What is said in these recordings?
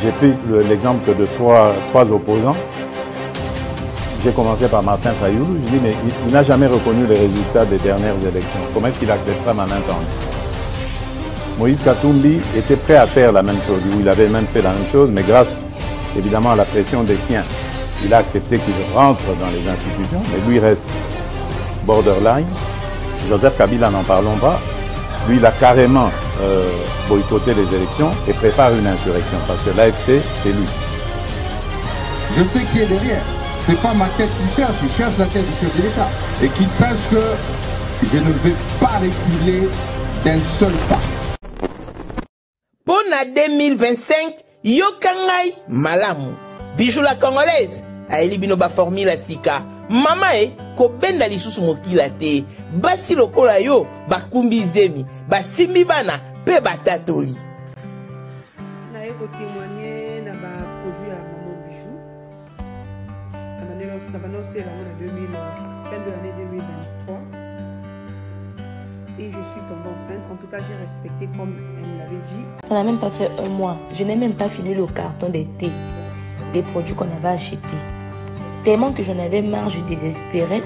J'ai pris l'exemple de trois opposants. J'ai commencé par Martin Fayoulou. Je dis, mais il n'a jamais reconnu les résultats des dernières élections. Comment est-ce qu'il acceptera ma main tendue? Moïse Katumbi était prêt à faire la même chose. Il avait même fait la même chose, mais grâce évidemment à la pression des siens, il a accepté qu'il rentre dans les institutions, mais lui reste borderline. Joseph Kabila, n'en parlons pas. Lui, il a carrément boycotté les élections et prépare une insurrection parce que l'AFC, c'est lui. Je sais qui est derrière. C'est pas ma tête qu'il cherche, il cherche la tête du chef de l'État. Et qu'il sache que je ne vais pas reculer d'un seul pas. Pour la 2025, Yokangai Malamu. Bijou la congolaise. Aeli bino ba formule sika. Mama ko benda lisusu mokila te. Basi lokola yo bakumbi zemi. Basimbi bana pe batatoli. Na ko témoigner na ba produit à Maman Bijou. Na annoncé la fin de l'année 2023. Et je suis tombée enceinte. En tout cas, j'ai respecté comme elle me l'avait dit. Ça n'a même pas fait un mois. Je n'ai même pas fini le carton des thés, des produits qu'on avait achetés. Tellement que j'en avais marre, je désespérais.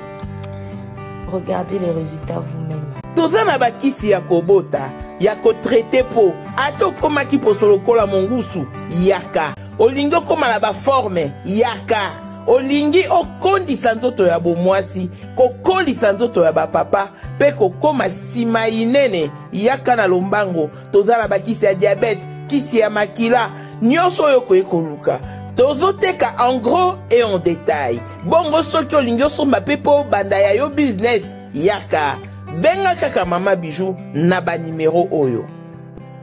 Regardez les résultats vous-même. Tozana bakisi ya kobota, ya ko traité po, ato koma ki posolo kola mongusu, yaka. Olingo koma na ba forme, yaka. Olingi okondi sanzoto ya bomwasi, kokoli sanzoto ya ba papa, pe kokoma sima inene, yaka na lombango. Tozana bakisi ya diabète, kisi ya makila, nyonso yo ko ekoluka. Tozoteka en gros et en détail. Bongo soki olingi osomba pepo banda ya yo business, yaka. Benga kaka Mama Bijou na ba numéro oyo.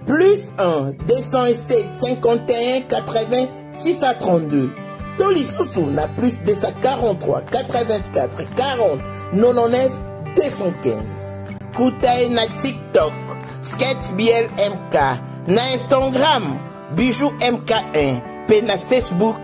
Plus 1 207 51 80 632. Toli Soussou na plus 243 84 40 99 215. Koutaï na TikTok, Sketch BL MK, na Instagram, Bijou MK1, pe na Facebook.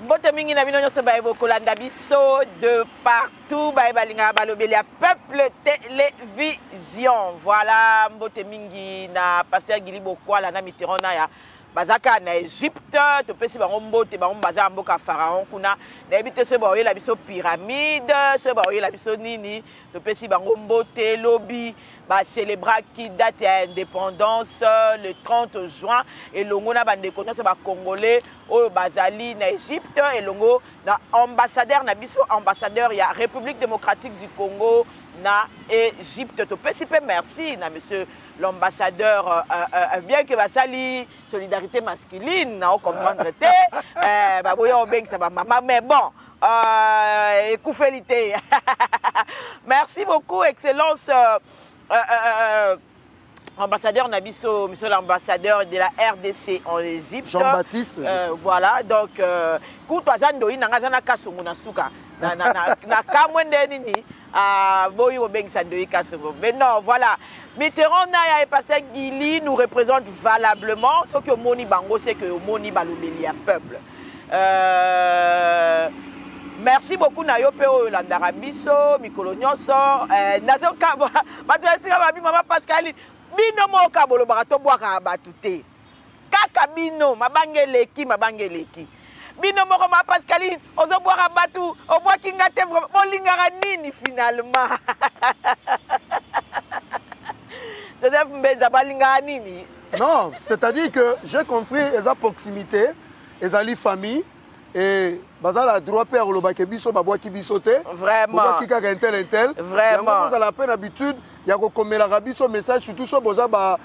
Bote mingi na bino nyonso baye bokolanda biso de partout baye balinga balobeli ya Peuple Télévision. Voilà, mbote mingi na Pasteur Gili Bokwala na Mitterrand na ya bazaka na Égypte, to pesi bango mbote bango baza mboka pharaon kuna na ebite se ba oyela biso pyramide, se ba oyela biso nini, to pesi bango mbote lobi ba célébra qui date ya indépendance le 30 juin et longo na bande konya se ba congolais oyo bazali na Égypte et longo na ambassadeur na biso ambassadeur ya République démocratique du Congo na Égypte, to pesi pe merci na monsieur l'ambassadeur, bien que Basali, solidarité masculine, on comprendre, mais bon, écoufélité. Merci beaucoup, Excellence, ambassadeur Nabiso, monsieur l'ambassadeur de la RDC en Égypte. Jean-Baptiste. Voilà, donc, Koutouazandoï, Nangazana Kassoumou Nasuka, na Kamwende Nini, Boyi Obeng Sandoï Kassoumou. Mais non, voilà. Mitterrand Naya et Pasteur Gili nous représente valablement. Ce que Moni Bango, c'est que Moni Balobeli a peuple. Merci beaucoup Nayo Peo Landarabiso, Mikolo Nyonso, Nazo Kabo, Mama Pascaline, Bino Mo Kabolo Barato Boaka Batute. Kaka Bino, Mabangeleki, Mabangeleki. Bino Moko Ma Pascaline, Ozo Boaka Batu, Oboa Kingate, Molingara Nini finalement. Joseph Mbeza Balinga Nini. Non, c'est-à-dire que j'ai compris les proximité, les familles et bazala droit père le bakebiso babwa kibisote. Vraiment. Qui ka intel. Vraiment. Vous avez la peine habitude, il y a comme la rabiso message surtout so boza ba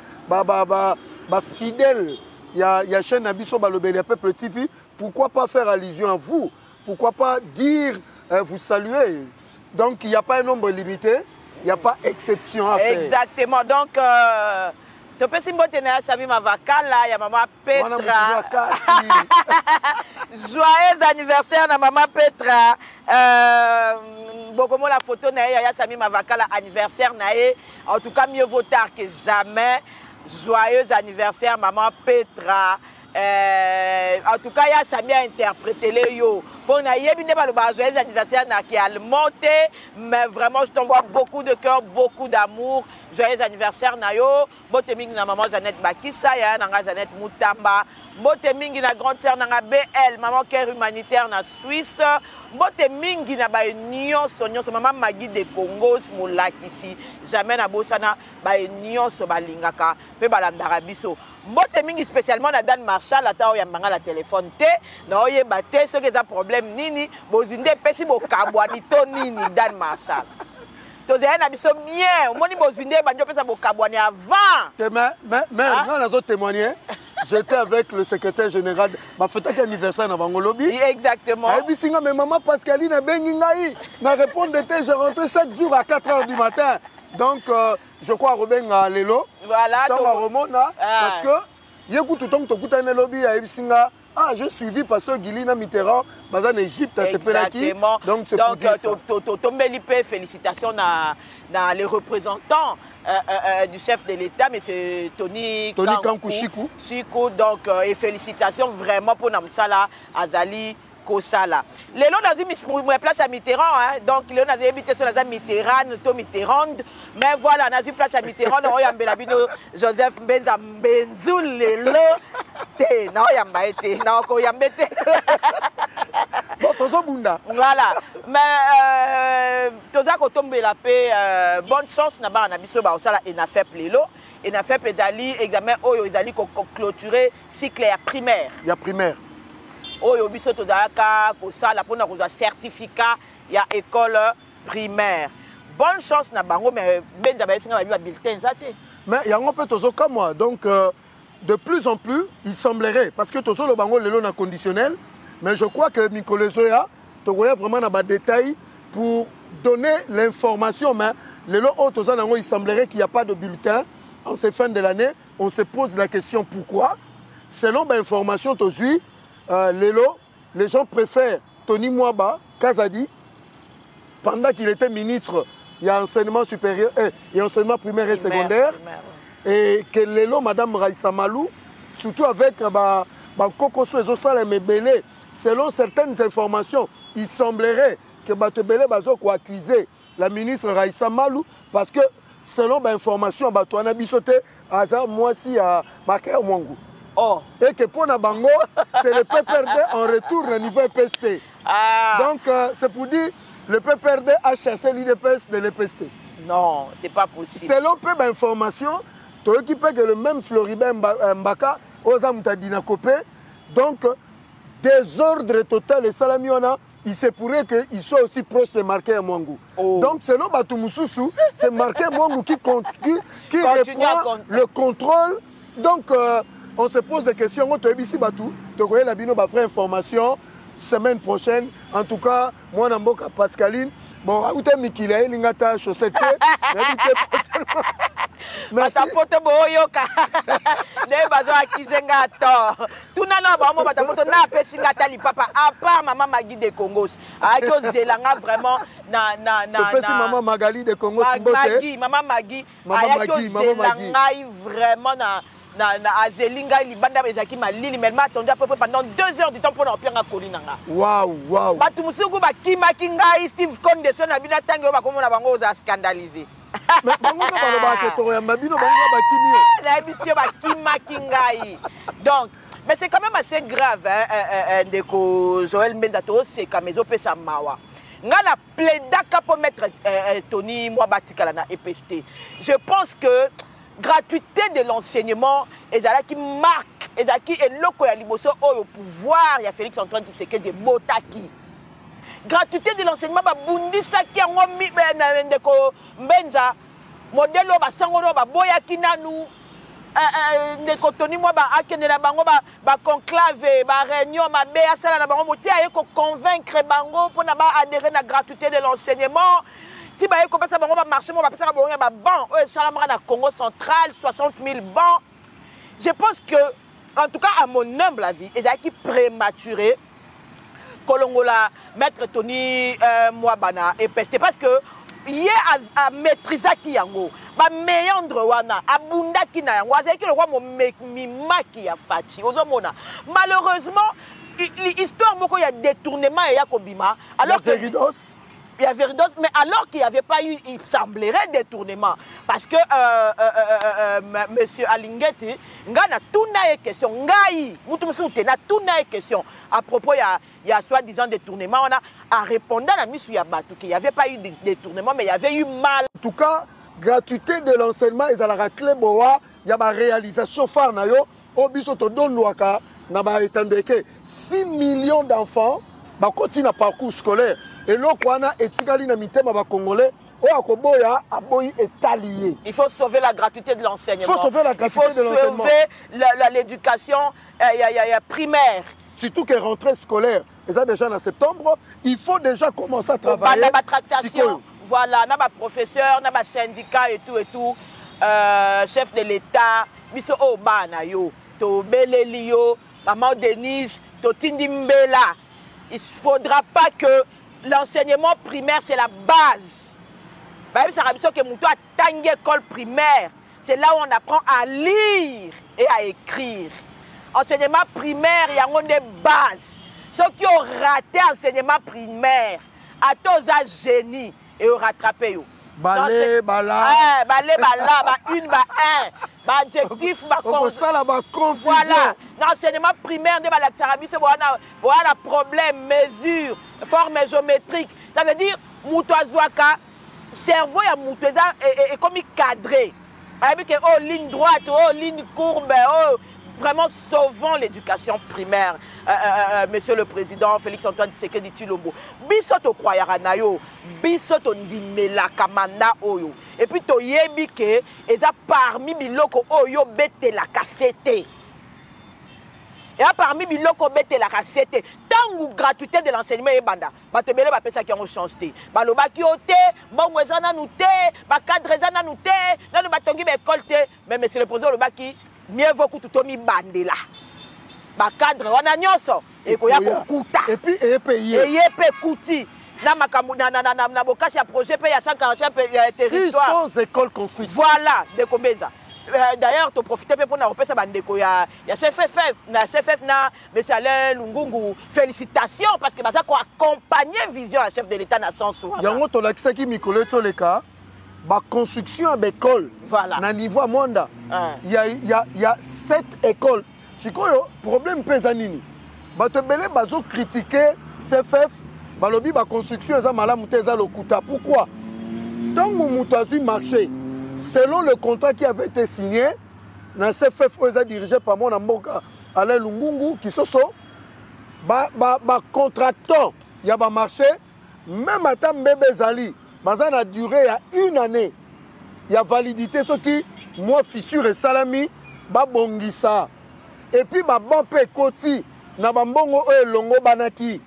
fidèle. Il y a chaîne Nabiso Balobeli Peuple TV. Pourquoi pas faire allusion à vous? Pourquoi pas dire vous saluer? Donc il n'y a pas un nombre limité. Il n'y a pas exception à faire. Exactement. Donc, topesi mbote na ya Sami Mavakala ya maman Petra. Joyeux anniversaire na maman Petra. Beaucoup la photo na ya Sami Mavakala anniversaire na ye. En tout cas mieux vaut tard que jamais. Joyeux anniversaire maman Petra. En tout cas, il y a Sami a interprété les yo. Pour na yebi ne pas le joyeux anniversaire na qui a monté, mais vraiment je t'envoie beaucoup de cœur, beaucoup d'amour. Joyeux anniversaire na yo. Bote mingi na maman Jeannette Bakissa ya nanga Jeannette Moutamba. Bote mingi na grande sœur nanga BL, maman cœur humanitaire na Suisse. Bote mingi na ba union sonyo so maman Magui de Congo Moulakisi. Jamais na bosana ba union so balingaka pe balandara biso. Mbote mingi spécialement na Dan Marshall ata oya mbanga la téléphone te na oye baté ce que ça problème nini bozinde pesi bo kabwani to nini Dan Marshall tozaya na biso bien omoni bozinde banjo pesa bo kabwani avant mais non nazo témoigner. J'étais avec le secrétaire général ma fête d'anniversaire na Bangolobi. Exactement. Et puis mais maman Pascaline a bengi ngai na répondre d'été je rentrais chaque jour à 4h du matin. Donc, je crois Robin à Lelo. Voilà. Parce que, j'ai suivi Pasteur Guilina Mitterrand en Égypte, à Sepelaki. Donc, c'est pour dire ça. Félicitations à les représentants du chef de l'État, M. Tony Kankou. Donc, et félicitations vraiment pour Namsala Azali. Kosala. Les lots dans une place à Mitterrand, hein? Donc les lots dans une habité sur la Mitterrand, Mitterrand, mais voilà, dans une place à Mitterrand, on a Belabino, Joseph Benza Benzoul, les lots, non, yambaete, non, ko yambete. Bon, tozo bunda. Voilà, mais toza ko tombe la paix, bonne chance na ba na biso ba osala et na fait les lots, et na fait pedali examen oyo ezali ko clôturer cycle primaire. Il y a primaire. Oyo biso tozalaka kosala pona kozwa certificat ya école primaire. Bonne chance na bango mais benza ba esinga ba bulletin zate. Mais il y a un peu tozo comme moi donc de plus en plus il semblerait parce que tozo le bango lelo na conditionnel mais je crois que Mikolo Zoya to voyait vraiment na ba détail pour donner l'information mais lelo o tozo nango il semblerait qu'il n'y a pas de bulletin en ces fins de l'année. On se pose la question pourquoi selon ba information tozui Lelo, les gens préfèrent Tony Mwaba, Kazadi, pendant qu'il était ministre, il y a enseignement supérieur, il y a enseignement primaire et secondaire, et que Lelo, Madame Raïssa Malou, surtout avec Kokoso et Zosala Mebele, selon certaines informations, il semblerait que Batebele Bazoko accusé la ministre Raïssa Malou, parce que selon l'information, Batouana Bissote, Azar Moisi à Maker Mwangu. Oh. Et que pour Nabango, c'est le PPRD en retour au niveau EPST. Donc, c'est pour dire le PPRD a chassé l'IDPS de l'EPST. Non, c'est pas possible. Selon peu d'informations, tu as équipé que le même Floribert Mbaka, Ozam Tadina Kopé, donc, désordre total et Salamiona, il se pourrait qu'il soit aussi proche de Marquet Mwangu. Oh. Donc, selon Batumoussoussou, c'est Marquet Mwangu qui reprend le contrôle. Donc, on se pose des questions. On te dit ici, tu connais la bino, vraie information. Semaine prochaine, en tout cas, moi, Namboka Pascaline, bon, où t'es Mikile, Lingata, chaussette, merci. Batapoto boyoka. Ne bazo akizenga to. Tuna na ba mo batapoto na pesinga tali papa à part maman Magui de Congos. Ayo zelanga vraiment na pesi maman Magali de Congos Magui, maman Magui. Ayo zelanga vraiment na Azelinga libanda ezaki malili mais m'a attendu à peu près pendant 2 heures du temps pour l'empire na kolinanga. Waouh. Batu musuku ba kimaki ngai Steve Condeson na bina tango ba komona bango za scandaliser. Mais bango ba ba ke to ya mabino bango ba kimio. La émission ba kimaki ngai. Donc mais c'est quand même assez grave hein ndeko Joël Mbenzato c'est comme ezo pesa mawa. Nga na plaidaka pour mettre Tony Mwabatikala na EPST. Je pense que gratuité de l'enseignement et qui marque et qui est loko ya liboso au pouvoir il y a Félix Antoine Tshisekedi de Motaki gratuité de l'enseignement ba bundisa ki ngo mi ndeko Mbenza modelo ba sangolo ba boyaki nanu ndeko Tony moi ba akene na bango ba conclave ba réunion ma be asala na bango moti aye ko convaincre bango pour na ba adhérer na gratuité de l'enseignement Si bah comme ça, on va marcher, on va passer à un banc. Salamara na Congo central, 60 000 bancs. Je pense que, en tout cas, à mon humble avis, ils ont prématuré. Kolongola, Maître Tony Mwabana et Peste parce que il a maîtrisé qui yango ba meandre wana abunda ki na yango azaki le roi mo mimaki ya fachi ozomona malheureusement l'histoire moko ya détournement et ya kobima alors que il y a Veridos, mais alors qu'il n'y avait pas eu, il semblerait, détournement. Parce que M. Alingeti, il y a tout une question. Il y a tout une question. À propos, il y a soi-disant détournement, on a répondu à la mise sur Yabatou qu'il n'y avait pas eu de détournement, mais il y avait eu mal. En tout cas, gratuité de l'enseignement, ils ont la clé boa, il y a ma réalisation phare, au bisoto don Luaka, n'a pas étendu que 6 millions d'enfants continuent à parcours scolaire. Et là, on a étiqueté les Congolais, il faut sauver la gratuité de l'enseignement. Il faut sauver la gratuité de l'enseignement. Il faut sauver l'éducation primaire. Surtout que rentrée scolaire, et ça déjà en septembre, il faut déjà commencer à travailler. La tractation, voilà, on a professeur, on a syndicat et tout, chef de l'État, biso obana yo, to belelio, maman Denise, to tindimbela. Il ne faudra pas que l'enseignement primaire, c'est la base. L'école primaire, c'est là où on apprend à lire et à écrire. Enseignement primaire, il y a des bases. Ceux qui ont raté l'enseignement primaire, à tous un génie et ont rattrapé. Balé, bala. Balé, bala, une, un. Adjectif, confusion. Voilà. L'enseignement primaire, voilà problème, mesure, forme géométrique. Ça veut dire, Moutouazouaka, cerveau est comme cadré. Avec oh, ligne droite, oh, ligne courbe, oh, vraiment sauvons l'éducation primaire. Monsieur le Président Félix-Antoine Tshisekedi Tshilombo. Bisoto Kwayaranayo, bisoto ndimela kamanda oyo. Et puis to yebi ke eza parmi biloko oyo bete la cassette. Et parmi biloko bete la cassette, tangu gratuité de l'enseignement et banda. Batebele ba pesa ki on change. Balobaki ote, bongo ezana nou te, ba cadre ezana nou te, na no batongi ba école te, mais monsieur le Président lobaki mieux vaut que tout mi bandela. Ba cadre wana nyonso e ko ya kokuta. Et puis et payer. Et yepé kuti. Na makambu na bokasi ya projet pe ya 145 territoire. 600 écoles construites. Voilà, de Kombeza. D'ailleurs, tu profites pour nous repasser bandeko ya CFF na monsieur Alain Lungungu. Félicitations parce que ça a accompagné vision à chef de l'État na sens. Yango to lakisa ki mikolo to leka ba construction d'école. Voilà. Na niveau Mwanda. Il y a 7 écoles. Sikoyo problème pesa nini. Bato belé bazo critiquer CFF, balobi ba construction eza malamu te eza lokuta. Pourquoi? Tango mutazi marché selon le contrat qui avait été signé, dans CFF dirigé par mon amboka Alain Lungungu, qui sont contractant, il y a un marché, même à temps bébé Zali, ça a duré il y a 1 année. Il y a validité, ce qui, moi, fissure et salami, bongisa. Et puis, bon pe koti, na bambongo e longo banaki.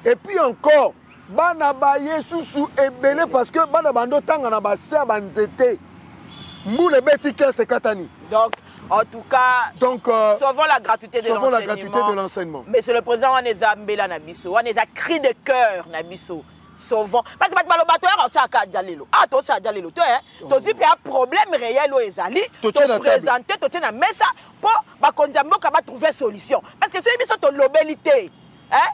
Et puis encore, bana baye sous ebele parce que bana bando tanga na ba ser banzete. Moule beti c'est katani. Donc, en tout cas, sauvons la gratuité de l'enseignement. Monsieur le Président, on est à Mbela Nabiso, on est à cri de cœur Nabiso. Sauvons. Parce que le bateau est à Kadjalelo. Ah, toi, c'est à Djalelo. Toi, tu as un problème réel au Ezali. Tu as présenté, tu as mis ça pour que trouver une solution. Parce que c'est une lobélité.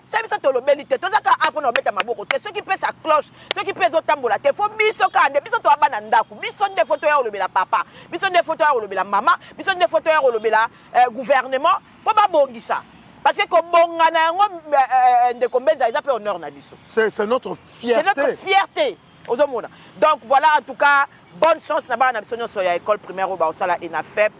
C'est une sorte de lobélité. Tout ça, quand on a maboko, ceux qui pèsent sa cloche, ceux qui pèsent au tambour, il faut biso kande, biso to abanandaku, biso des photos au lobela papa, biso des photos au lobela maman, biso des photos au lobela gouvernement, pour pas bongi ça. Parce que comme bon de combien ils appellent honneur na biso. C'est notre fierté. C'est notre fierté aux hommes. Donc voilà, en tout cas, bonne chance na biso sur l'école primaire au Baosala et na FEP.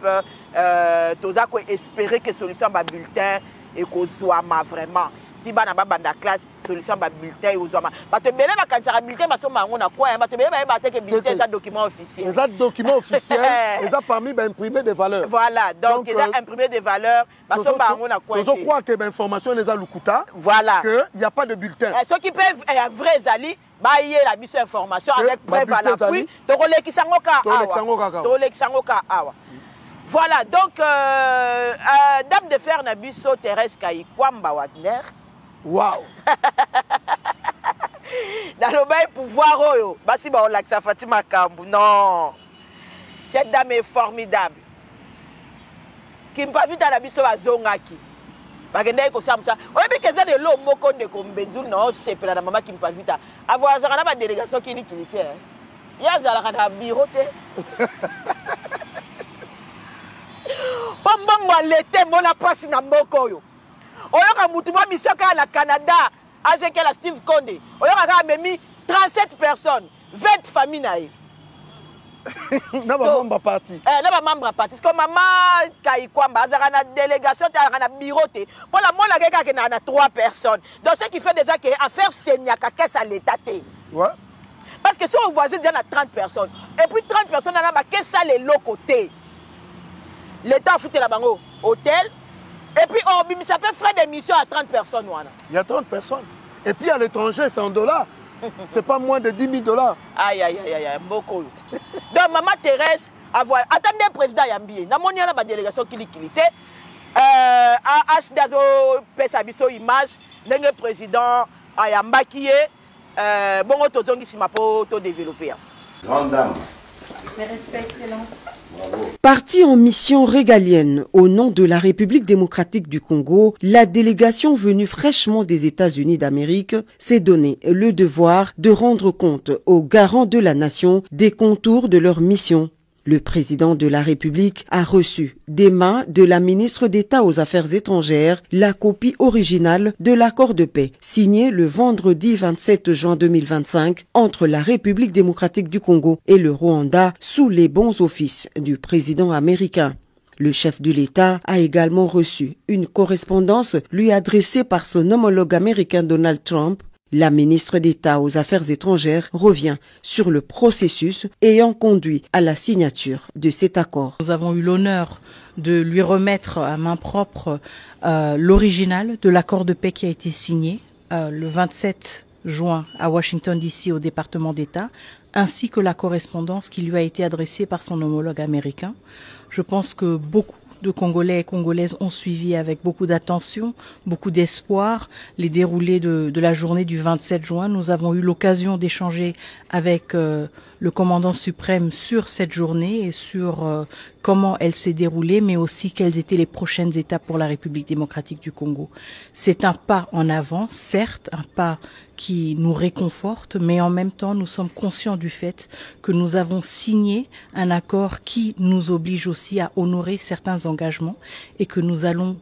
Toza ko espérer que solution ba bulletin et qu'on soit vraiment. ti bana babanda classe solution ba bulletin uzoma bato belé bakanisaka bulletin basomba yango na quoi bato belé bayeba te que bulletin eza document officiel eza document officiel eza parmi imprimé des valeurs voilà donc eza imprimé des valeurs basomba yango na quoi je crois que information eza lukuta voilà que il y a pas de bulletin ceux qui peuvent vrai ezali baye la biso information avec preuve à l'appui tokolekisa yango ka awa voilà donc dame de fer na biso Thérèse Kayikwamba Wagner wow dans le bail pouvoir oyo basi ba olakisa Fatima Kambu non cette dame est formidable Kimpavita na biso bazongaki bagenda ko samsa oyebi keza de lo moko ndeko Mbenzu na sepela na mama Kimpavita avoyagera na ba délégation qui l'utilité yazala na bureau te Pambongo l'été mona passe na mboko yo oyoka mutu ma mission ka na Canada avec la Steve Condé oyoka ka memi 37 personnes 20 familles nae na ba membre parti na ba membre parti parce que maman Kayikwamba azaka na délégation ta na bureau te pour la mona ka na 3 personnes donc ce qui fait déjà que affaire senyaka caisse à l'état te ouais parce que si on voisine déjà na 30 personnes et puis 30 personnes na ba caisse à les côté l'État a foutu la bango hôtel et puis on bimisa peut frais d'émission à 30 personnes wana. Il y a 30 personnes et puis à l'étranger c'est en dollars. C'est pas moins de 10 000 $. Aïe aïe aïe aïe beaucoup. Donc maman Thérèse avoir attendez président Yambi na moni na ba délégation kilité H dazo pesa biso image ndenge président ayambaki bongo tozongi sima po to développer. Grande dame. Mes respects, Excellence. Partie en mission régalienne au nom de la République démocratique du Congo, la délégation venue fraîchement des États-Unis d'Amérique s'est donné le devoir de rendre compte aux garants de la nation des contours de leur mission. Le président de la République a reçu des mains de la ministre d'État aux Affaires étrangères la copie originale de l'accord de paix signé le vendredi 27 juin 2025 entre la République démocratique du Congo et le Rwanda sous les bons offices du président américain. Le chef de l'État a également reçu une correspondance lui adressée par son homologue américain Donald Trump. La ministre d'État aux Affaires étrangères revient sur le processus ayant conduit à la signature de cet accord. Nous avons eu l'honneur de lui remettre à main propre l'original de l'accord de paix qui a été signé le 27 juin à Washington DC au département d'État, ainsi que la correspondance qui lui a été adressée par son homologue américain. Je pense que beaucoup de Congolais et Congolaises ont suivi avec beaucoup d'attention, beaucoup d'espoir les déroulés de la journée du 27 juin. Nous avons eu l'occasion d'échanger avec le commandant suprême sur cette journée et sur comment elle s'est déroulée, mais aussi quelles étaient les prochaines étapes pour la République démocratique du Congo. C'est un pas en avant, certes, un pas qui nous réconforte, mais en même temps, nous sommes conscients du fait que nous avons signé un accord qui nous oblige aussi à honorer certains engagements et que nous allons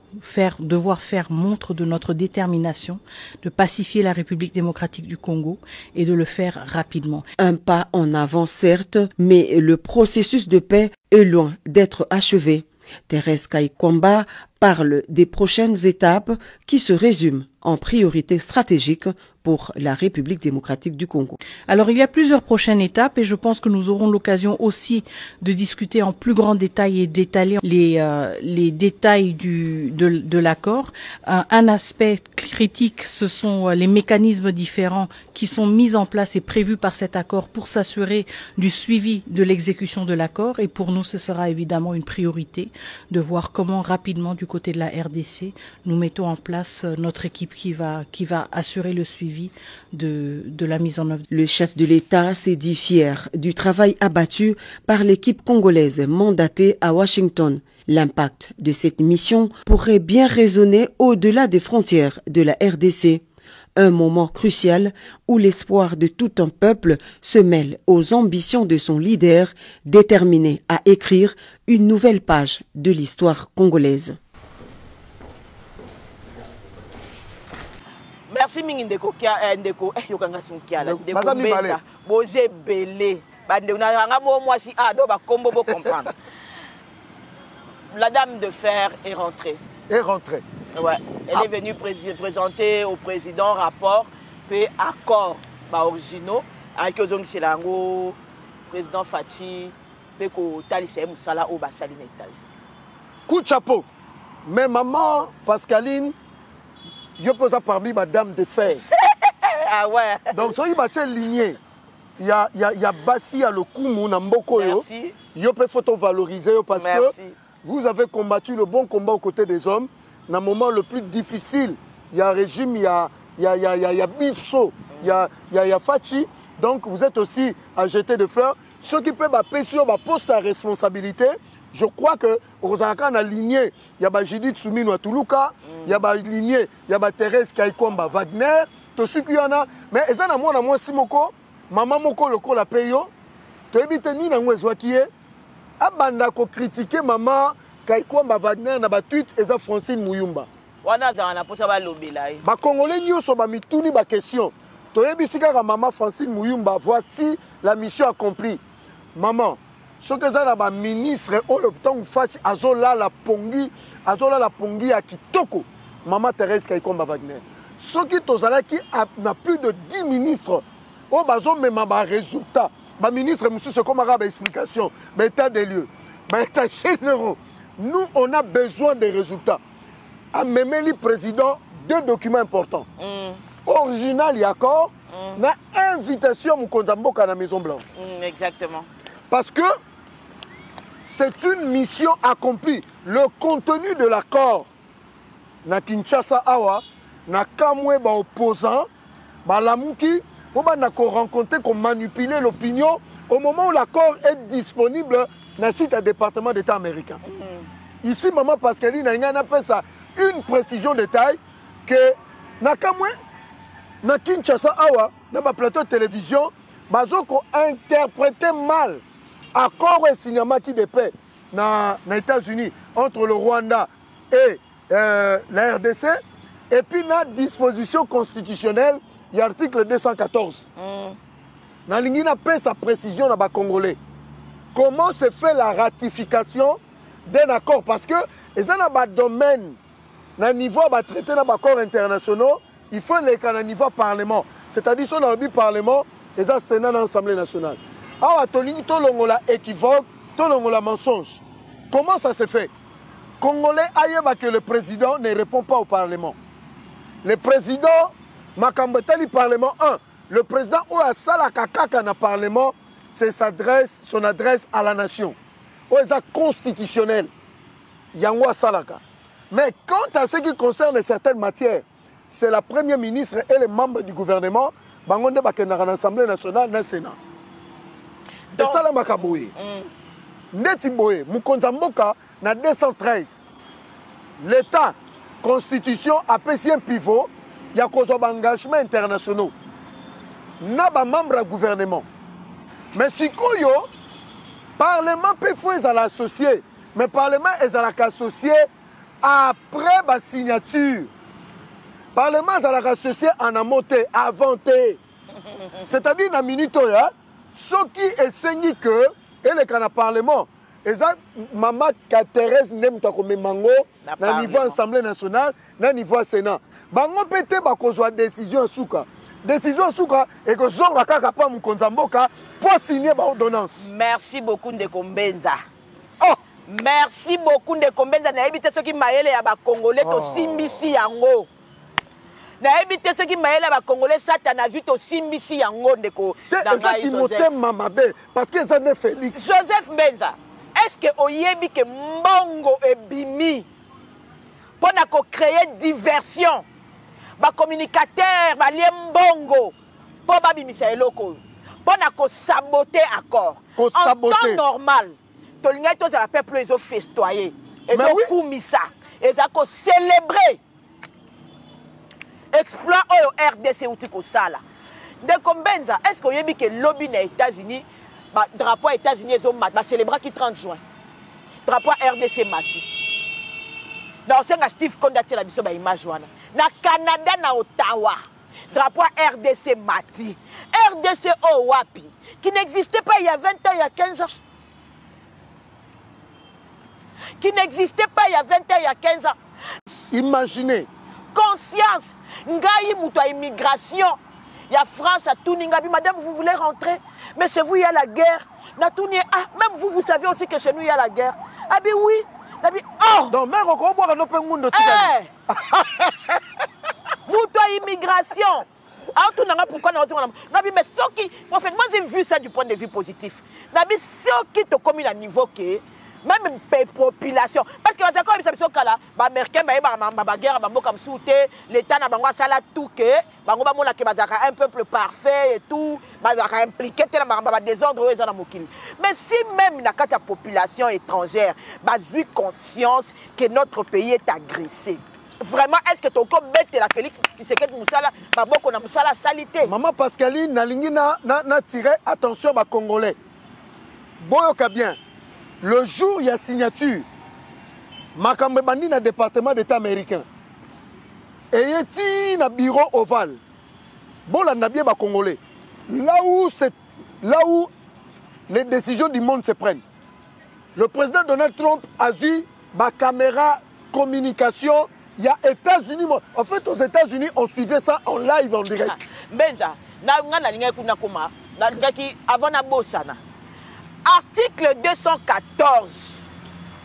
devoir faire montre de notre détermination de pacifier la République démocratique du Congo et de le faire rapidement. Un pas en avant, certes, mais le processus de paix est loin d'être achevé. Thérèse Kayikwamba parle des prochaines étapes qui se résument en priorité stratégique pour la République démocratique du Congo. Alors il y a plusieurs prochaines étapes et je pense que nous aurons l'occasion aussi de discuter en plus grand détail et d'étaler les détails de l'accord. Un aspect critique, ce sont les mécanismes différents qui sont mis en place et prévus par cet accord pour s'assurer du suivi de l'exécution de l'accord. Et pour nous, ce sera évidemment une priorité de voir comment rapidement du côté de la RDC, nous mettons en place notre équipe qui va assurer le suivi de la mise en œuvre. Le chef de l'État s'est dit fier du travail abattu par l'équipe congolaise mandatée à Washington. L'impact de cette mission pourrait bien résonner au-delà des frontières de la RDC. Un moment crucial où l'espoir de tout un peuple se mêle aux ambitions de son leader, déterminé à écrire une nouvelle page de l'histoire congolaise. Merci mingi ndeko ndeko yokanga sunkiala ndeko beta boze belé bande unanga mo mwasi do ba kombo bo comprendre. La dame de fer est rentrée. Est rentrée. Ouais, elle est venue présenter au président rapport et accord originaux avec le président Fachi et le Talifé Moussala au Bassaline États-Unis. Coup de chapeau. Mais maman Pascaline, je pose ça parmi madame de fer. Ah ouais. Donc, si vous avez ligné, il y a Bassi à le Koumou, Namboko, il peut photo-valoriser parce que vous avez combattu le bon combat aux côtés des hommes. Dans le moment le plus difficile, il y a un régime, il y a Bisso, il y a Fachi. Donc, vous êtes aussi à jeter des fleurs. Ceux qui peuvent poser sa responsabilité, je crois que Rosanaka a ligné, il y a Judith Soumino à Toulouka, il y a ligné, il y a Thérèse Kaikomba Wagner, tout ce qu'il y en a. Mais ils ont moi Simoko, maman Moko le la payo, tu habites ni na ngwezwa qui est, abanda ko critiquer maman Kaikomba Wagner na tweet eza Francine Muyumba. Wana za na posa ba lobela. Ba Congolais nyoso ba mituni ba question. Tu habites ka maman Francine Muyumba, voici la mission accomplie. Maman, ce que ça a ministre au Fachi azola la pongi à Kitoko, maman Thérèse Kaikomba Wagner. Ce qui qui n'a plus de 10 ministres, au bazo même un résultat. Ma ministre monsieur c'est comme arabe explication, mais état des lieux, mais état généraux. Nous on a besoin des résultats. À même le président deux documents importants. Original et accord, na invitation au Konzamboka à la Maison Blanche. Exactement. Parce que c'est une mission accomplie. Le contenu de l'accord, na Kinshasa Awa, na Kamwe ba opposant, ba Lamouki, on va rencontrer, qu'on manipuler l'opinion au moment où l'accord est disponible dans le site du département d'État américain. Ici, maman Pascaline a appelé ça une précision de taille que na Kamwe, na Kinshasa Awa, dans ma plateau de télévision, bazoko interprété mal accord et signement qui de paix dans les États-Unis entre le Rwanda et la RDC, et puis dans la disposition constitutionnelle, il y a l'article 214. Dans l'ingina paix sa précision dans les Congolais. Comment se fait la ratification d'un accord? Parce que les domaines, dans le niveau de traité dans les accords internationaux, il faut les au niveau parlement. C'est-à-dire que dans le parlement, les Sénat dans l'Assemblée nationale. Alors, tolongola équivoque, tolongola mensonge. Comment ça se fait? Congolais aïeba que le président ne répond pas au Parlement. Le président, Makambetali Parlement 1, le président ou a Salakakaka dans le Parlement, c'est son adresse à la nation. Ou est constitutionnel. Yango Salaka. Mais quant à ce qui concerne certaines matières, c'est la première ministre et les membres du gouvernement, Bangonde Bakendara dans l'Assemblée nationale, dans le Sénat. Et ça, la Makaboué. Neti Boé, Mukonzamboka, na 213. L'État, Constitution, a payé un pivot, il y a cause d'engagement internationaux. N'a pas membre du gouvernement. Mais si Koyo, Parlement peut faire l'associer, mais Parlement est associé après la signature. Parlement est associé en amonté, avanté. C'est-à-dire, dans la minute, ce qui est saigné que, et le canard Parlement, et ça, maman Thérèse n'aime pas comme mango, dans le niveau Assemblée nationale, dans le niveau Sénat. Bango pété, bakozwa décision en souka. Décision en souka, et que Zonga Kakapa Mkonzamboka pour signer l'ordonnance. Merci beaucoup, Ndekombenza. Oh! Merci beaucoup, Ndekombenza. N'a évité ce qui m'a aidé à Congolais, aussi Missi Yango. N'a évité ce qui m'a aidé à Congolais, Satan a vu aussi Missi Yango. C'est ça qui m'a Mamabé, parce que ça n'est Félix. Joseph Benza, est-ce que Oyebi que Mbongo et Bimi pour créer diversion? Ba communicateur, ba lien Mbongo, pour ba bimisa eloko, pour saboter accord. En temps normal, to linga to za la peuple ils ont festoyer, ils ont koumisa, ils ont célébrer. Exploit au RDC ou tiko sala. De Kombenza, est-ce que Oyebi que lobby aux États-Unis, ba drapeau États-Unis ils ont mat, ba célébrer qui 30 juin. Drapeau RDC mati. Dans ce cas Steve Kondati la biso ba image wana. Na Canada na Ottawa. Drapeau RDC mati. RDC Owapi qui n'existait pas il y a 20 ans, il y a 15 ans. Qui n'existait pas il y a 20 ans, il y a 15 ans. Imaginez. Conscience. Ngai muto immigration. Il y a France à Touningabi. Madame, vous voulez rentrer? Mais chez vous, il y a la guerre. Même vous, vous savez aussi que chez nous, il y a la guerre. Ah bien oui. Ah bien, oh! Donc, même on boire un open monde. Muto immigration. Alors, tout n'a pourquoi nous avons. Mais ceux qui. En fait, moi, j'ai vu ça du point de vue positif. Nabi, ceux qui te commis à niveau que. Même population. Parce que vous savez, comme ça, là, les Américains, la guerre, l'État n'a pas tout que, un peuple parfait et tout, impliqué dans des désordre. Mais si même la population étrangère a eu conscience que notre pays est agressé, vraiment, est-ce que tu as bête la Félix Tshisekedi Moussala, Maboko na Moussala salité? Maman Pascaline, n'a tiré attention aux Congolais. Boyoka bien. Le jour il y a signature, Makambe Bandi na département d'État américain. Et il y a un bureau ovale. Bon, là, n'a bien pas Congolais. Là où les décisions du monde se prennent. Le président Donald Trump a vu ma caméra communication. Il y a États-Unis. En fait, aux États-Unis, on suivait ça en live, en direct. Benza, avant na bossana. Article 214.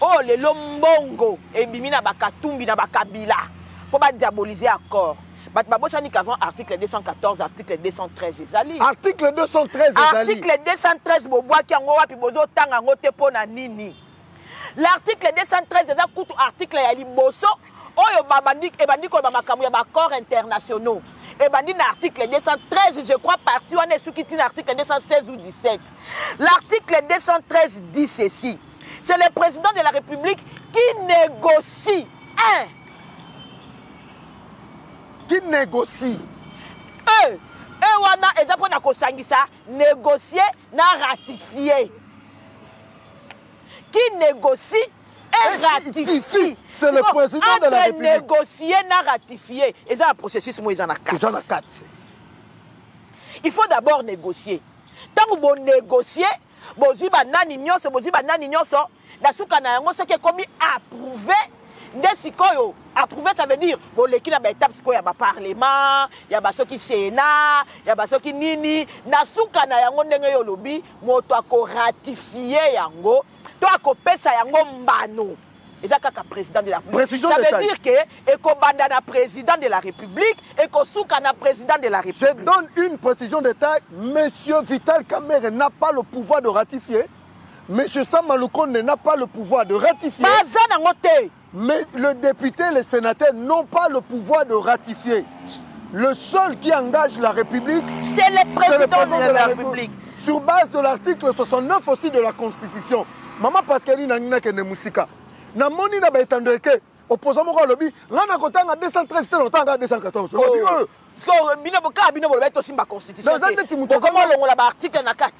Oh, le lombongo et bimina bakatumbi na bakabila pour pas diaboliser accord. Batbabosani qu'avant article 214, article 213 ezali. Article 213 ezali. Article 213 boboa ki ango wapi bozo tanga ngote pona nini. L'article 213 eza kutu article ya liboso oyo babandi e bandi ko ba makambo ya accords internationaux. Et bandi na article 213, je crois, parti, on est sous qui article 216 ou 17. L'article 213 dit ceci. C'est le président de la République qui négocie. Qui négocie. Wana, exemple, on a kosangisa, négocier, na ratifier. Qui négocie et ratifie. C'est le président de la République. Négocier, na ratifier. Et ça, un processus, moi, ils en ont 4. Il faut d'abord négocier. Tant que vous négociez, vous avez nani nyonso, nasuka na yango, ce qui est commis approuvé. Approuvé, ça veut dire bon, l'équipe a étape, il y a parlement, il y a ceux qui Sénat, il y a ceux qui Nini, nasuka na yango ndenge yo lobi, moto ako ratifier yango. Toi, ça yango mbano. Et ça, président de la République. Ça veut dire que Ekobanda président de la République et Kosuka président de la République. Je donne une précision de taille. Monsieur Vital Kamerhe n'a pas le pouvoir de ratifier. Monsieur Samaloukonde n'a pas le pouvoir de ratifier. Mais le député et les sénateurs n'ont pas le pouvoir de ratifier. Le seul qui engage la République, c'est le président de la République. Sur base de l'article 69 aussi de la Constitution. Maman Pascaline n'a que ne musika. Na moni na baitando ke opposant mo lobby ngana kotanga 213 te lotanga 214. Lobby Parce que bino boka bino bolba to simba constitution. Comment longola ba article na 4.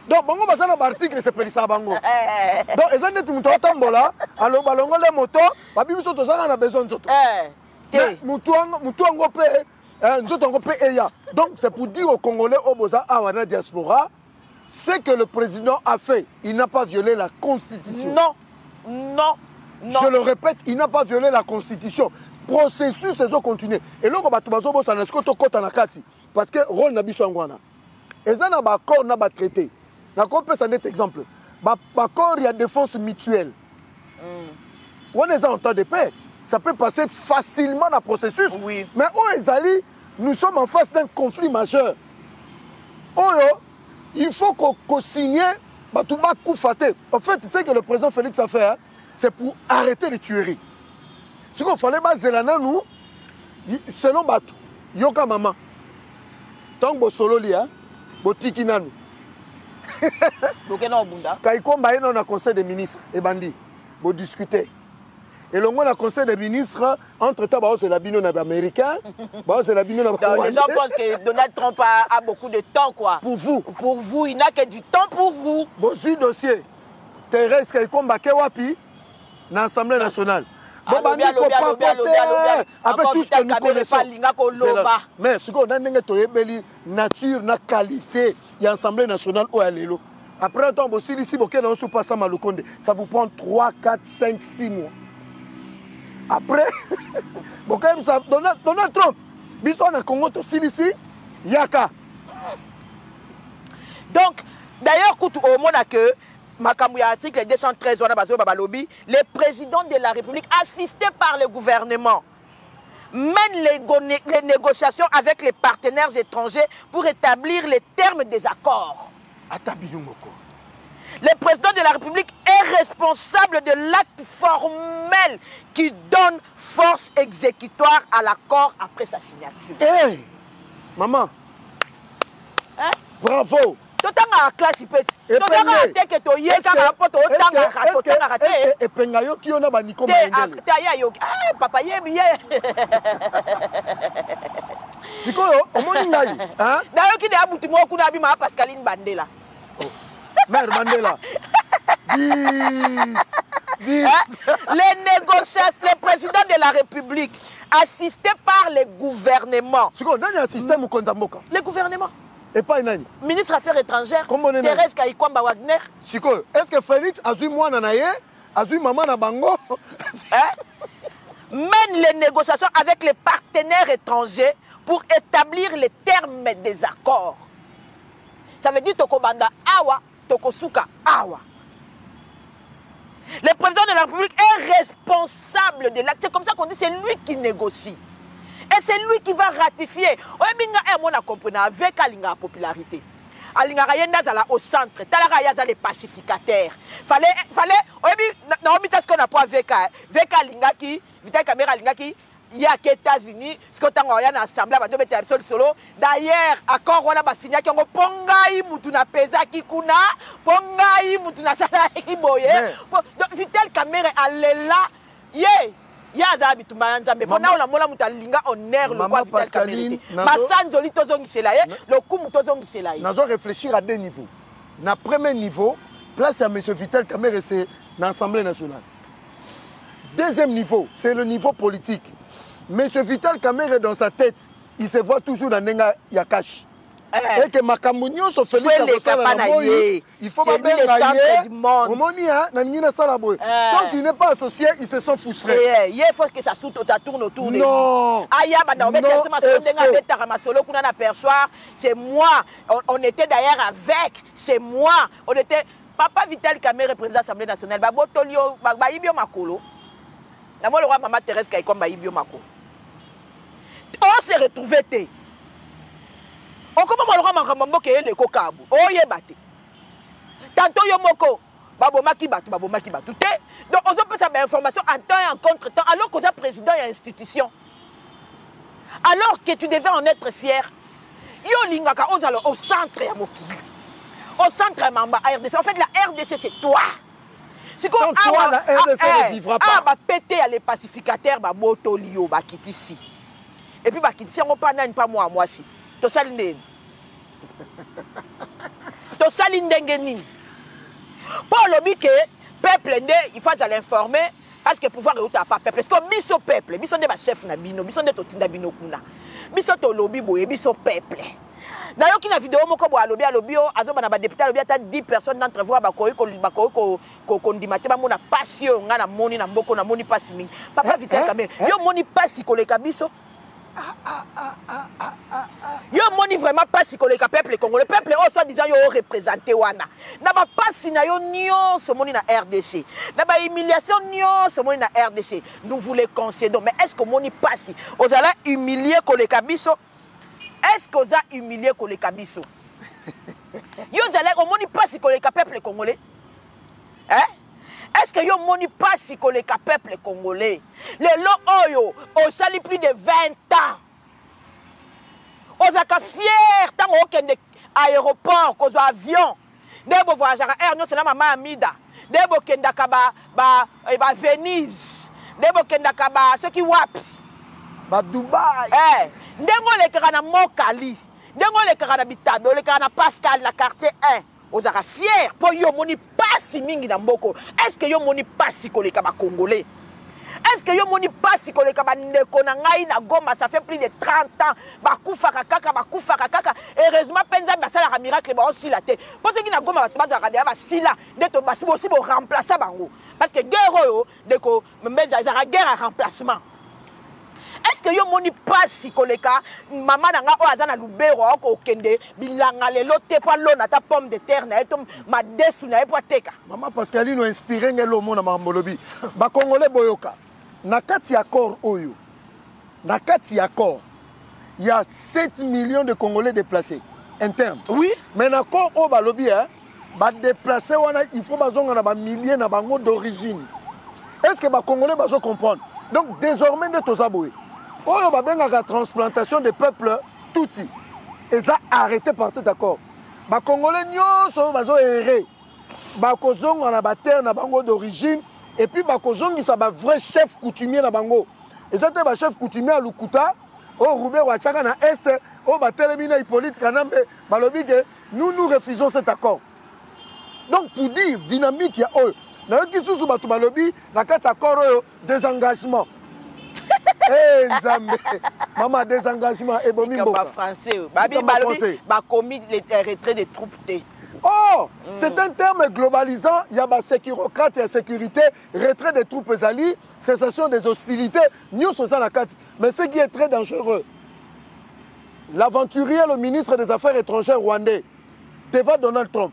Donc bongo basana ba article se pelisa bango. Donc ezane tu muto tambola alo balongole moto babi biso to zana na besoin nzoto. Mutu ngo pe nzoto ngo pe eya. Donc c'est pour dire aux Congolais au boza awana diaspora ce que le président a fait, il n'a pas violé la Constitution. Non. Je le répète, il n'a pas violé la Constitution. Processus, c'est continuer. Et là, on va parce que rôle n'a pas ngwana. Et ça, on a accord, on a traité. D'accord, peut ça être exemple. Accord, il y a défense mutuelle. On est en temps de paix. Ça peut passer facilement dans le processus. Oui. Mais nous sommes en face d'un conflit majeur. Il faut qu'on signe Batouba Koufaté. En fait, c'est ce que le président Félix a fait, c'est pour arrêter les tueries. Ce qu'il fallait, nous, selon Batou, Yoka Mama, tant que solo li, botiki nanu. Kaikomba est dans le conseil des ministres et bandi, pour discuter. Et le monde a conseil des ministres, entre-temps, c'est la bino américain. Les gens pensent que Donald Trump a beaucoup de temps, quoi. Pour vous. Pour vous, il n'a que du temps pour vous. Bon, ce dossier, Thérèse Kaikomba Kewapi, dans l'Assemblée nationale. Bon, avec tout ce que nous connaissons. Mais ce qu'on a dit, nature, na qualité, il y a l'Assemblée nationale où elle est là. Après un temps, si vous avez un ça vous prend 3, 4, 5, 6 mois. après bon quand même ça Donald Trump biso na Congo to silisi yaka. Donc d'ailleurs kutu au monde que makambu ya article 213 wana bazo babalobi, le président de la République assisté par le gouvernement mène les négociations avec les partenaires étrangers pour établir les termes des accords. Le président de la République est responsable de l'acte formel qui donne force exécutoire à l'accord après sa signature. Hey, maman, hein? Bravo. Totanga classe ipeti. Totanga teke to yeka rapo to tanga rato tanga rate. Et pengayo ki ona ba Nico Mayengele. Ta ya yo. Ah papa yebi ye. Sikoyo omoni ngai, hein? Na yo ki de abuti mo kuna bi ma Pascaline Bandela. Mère Mandela. Le président de la République, assisté par le gouvernement. Le gouvernement. Et pas une année. Ministre des Affaires étrangères, Thérèse Kayikwamba Wagner. Est-ce que Félix a vu moi nanaye, a vu maman na bango? Mène les négociations avec les partenaires étrangers pour établir les termes des accords. Ça veut dire Tokobanda Awa, Tokosuka Awa. Le président de la République est responsable de l'acte. C'est comme ça qu'on dit, c'est lui qui négocie. Et c'est lui qui va ratifier. On a compris avec la popularité. Au centre, les pacificateurs. Fallait, ce qu'on a pas avec Lingaki, Vital Kamera Lingaki. Il y a qu'aux États-Unis, ce qu'on a en assemblée, solo. D'ailleurs, accord on a signé qui ont pongai mutuna pesa kikuna, pongai mutuna sala kiboye. Donc Vital Kamera allait là, ya za bitumba nzambe. Pona on a mola mutalinga honneur le quoi Vital Kamera. Masanzo litozongi selaye, le coup mutozongi selaye. Nous allons réfléchir à deux niveaux. Na premier niveau, place à M. Vital Kamera, c'est l'Assemblée nationale. Deuxième niveau, c'est le niveau politique. M. Vital Kamera, dans sa tête, il se voit toujours dans Nenga Yakash. Et que Makamounio se fait il faut pas bien du monde. Donc il n'est pas associé, il se sent frustré. Il faut que ça tourne autour de lui. Non. C'est moi. On était d'ailleurs avec. C'est moi. On était. Papa Vital Kamera, président de l'Assemblée nationale. Makolo. D'abord, le roi Maman Thérèse Kayikwamba Ibio Mako. On s'est retrouvé. On commence à le roi Maman qui est le Kokabu. Oh, yebate. Tantôt, Yomoko. Babomaki Batu, Babomaki Batu. Donc, on peut savoir l'information en temps et en contre-temps, alors qu'on est président et institution. Alors que tu devais en être fier. Yo Lingaka, au centre, au centre, Mamba, RDC. En fait, la RDC, c'est toi. Sans toi, la RDC ne vivra pas. Ah, péter les pacificateurs, Motolio, Bakitisi. Et puis, Bakitisi, on pas moi, moi, si. To salinde. To salinde ngeni. Pour le bique, peuple, il faut l'informer. Parce que pouvoir est où t'as pas peuple. Parce que biso peuple, biso de ma chef na bino, biso de totinda bino kuna. Biso to lobby boye, biso peuple. D'ailleurs, qui na vidéo moko bo alobi azo bana ba député alobi ata 10 personnes d'entre vous bakoyi ko kondimate ba mona passion nga na moni na mboko na moni pasi mingi. Papa Vital Kamera, yo moni pasi koleka biso. Yo moni vraiment pasi koleka peuple congolais. Le peuple o soit disant yo représenté wana. Na ba pasi na yo nyonso moni na RDC. Na ba humiliation nyonso moni na RDC. Nous vous le concédons. Mais est-ce que moni pasi ozala humilier koleka biso? Est-ce que vous avez humilié les Kabiso? Vous allez au moni pas si les peuple congolais? Hein? Est-ce que vous moni pas si les peuple congolais? Les lots ont sali plus de 20 ans. Vous êtes fiers tant aucun aéroport, qu'aux avions. Des beaux voyageurs à air, non, c'est la maman Amida. Des beaux kendakaba, Venise. Des beaux kendakaba, ceux qui wapent. Dubaï. Ndengo le karana Mokali, ndengo le karana Bitabe, le karana Pascal la quartier 1. Vous êtes fiers pour yo moni pas si mingi na mboko. Est-ce que yo moni pas si koleka ba congolais? Est-ce que yo moni passe koleka bandeko na ngai na Goma, ça fait plus de 30 ans. Bakufaka kaka. Heureusement penza basala ka miracle ba aussi la tête. Parce que na Goma baza ka ba sila neto basi aussi bo remplacer bango. Parce que guerre yo deko mbeza za guerre à remplacement. Est-ce que yo moni passe koleka maman na nga o azana lubero ko kende bilanga lelo te pa lona ta pomme de terre na eto ma desu na epo teka. Maman Pascaline nous inspiré ngelo mona mambolobi. Ba congolais boyoka. Na kati accord oyo. Na kati accord. Il y a 7 millions de Congolais déplacés internes. Oui. Mais na accord o ba lobi ba déplacer wana il faut bazonga na ba milliers na bango d'origine. Est-ce que ba congolais bazo comprendre? Donc désormais de tozaboé. Oyo ba benga la transplantation des peuples Tutsi. Et ça arrêté par cet accord. Ba congolais nyonso bazo erré. Ba kozonga na ba terre na bango d'origine et puis ba kozongi ça ba vrai chef coutumier na bango. Et ça ba chef coutumier à Lukuta, au Roubert Wachaka na Est, au ba Telemina Hippolyte Kanambe, ba lobi que nous refusons cet accord. Donc pour dire dynamique ya oyo. Na yo kisusu ba to ba lobi na kati accord oyo désengagement. Eh Nzambe. Maman désengagement et bomi mboka. Ba français. Ba bi ba lobi ba commis les retrait des troupes té. Oh, c'est un terme globalisant. Il y a la sécurocrate et la sécurité, retrait des troupes alliées, cessation des hostilités. Nous sommes à la carte. Mais ce qui est très dangereux, l'aventurier, le ministre des Affaires étrangères rwandais, devant Donald Trump,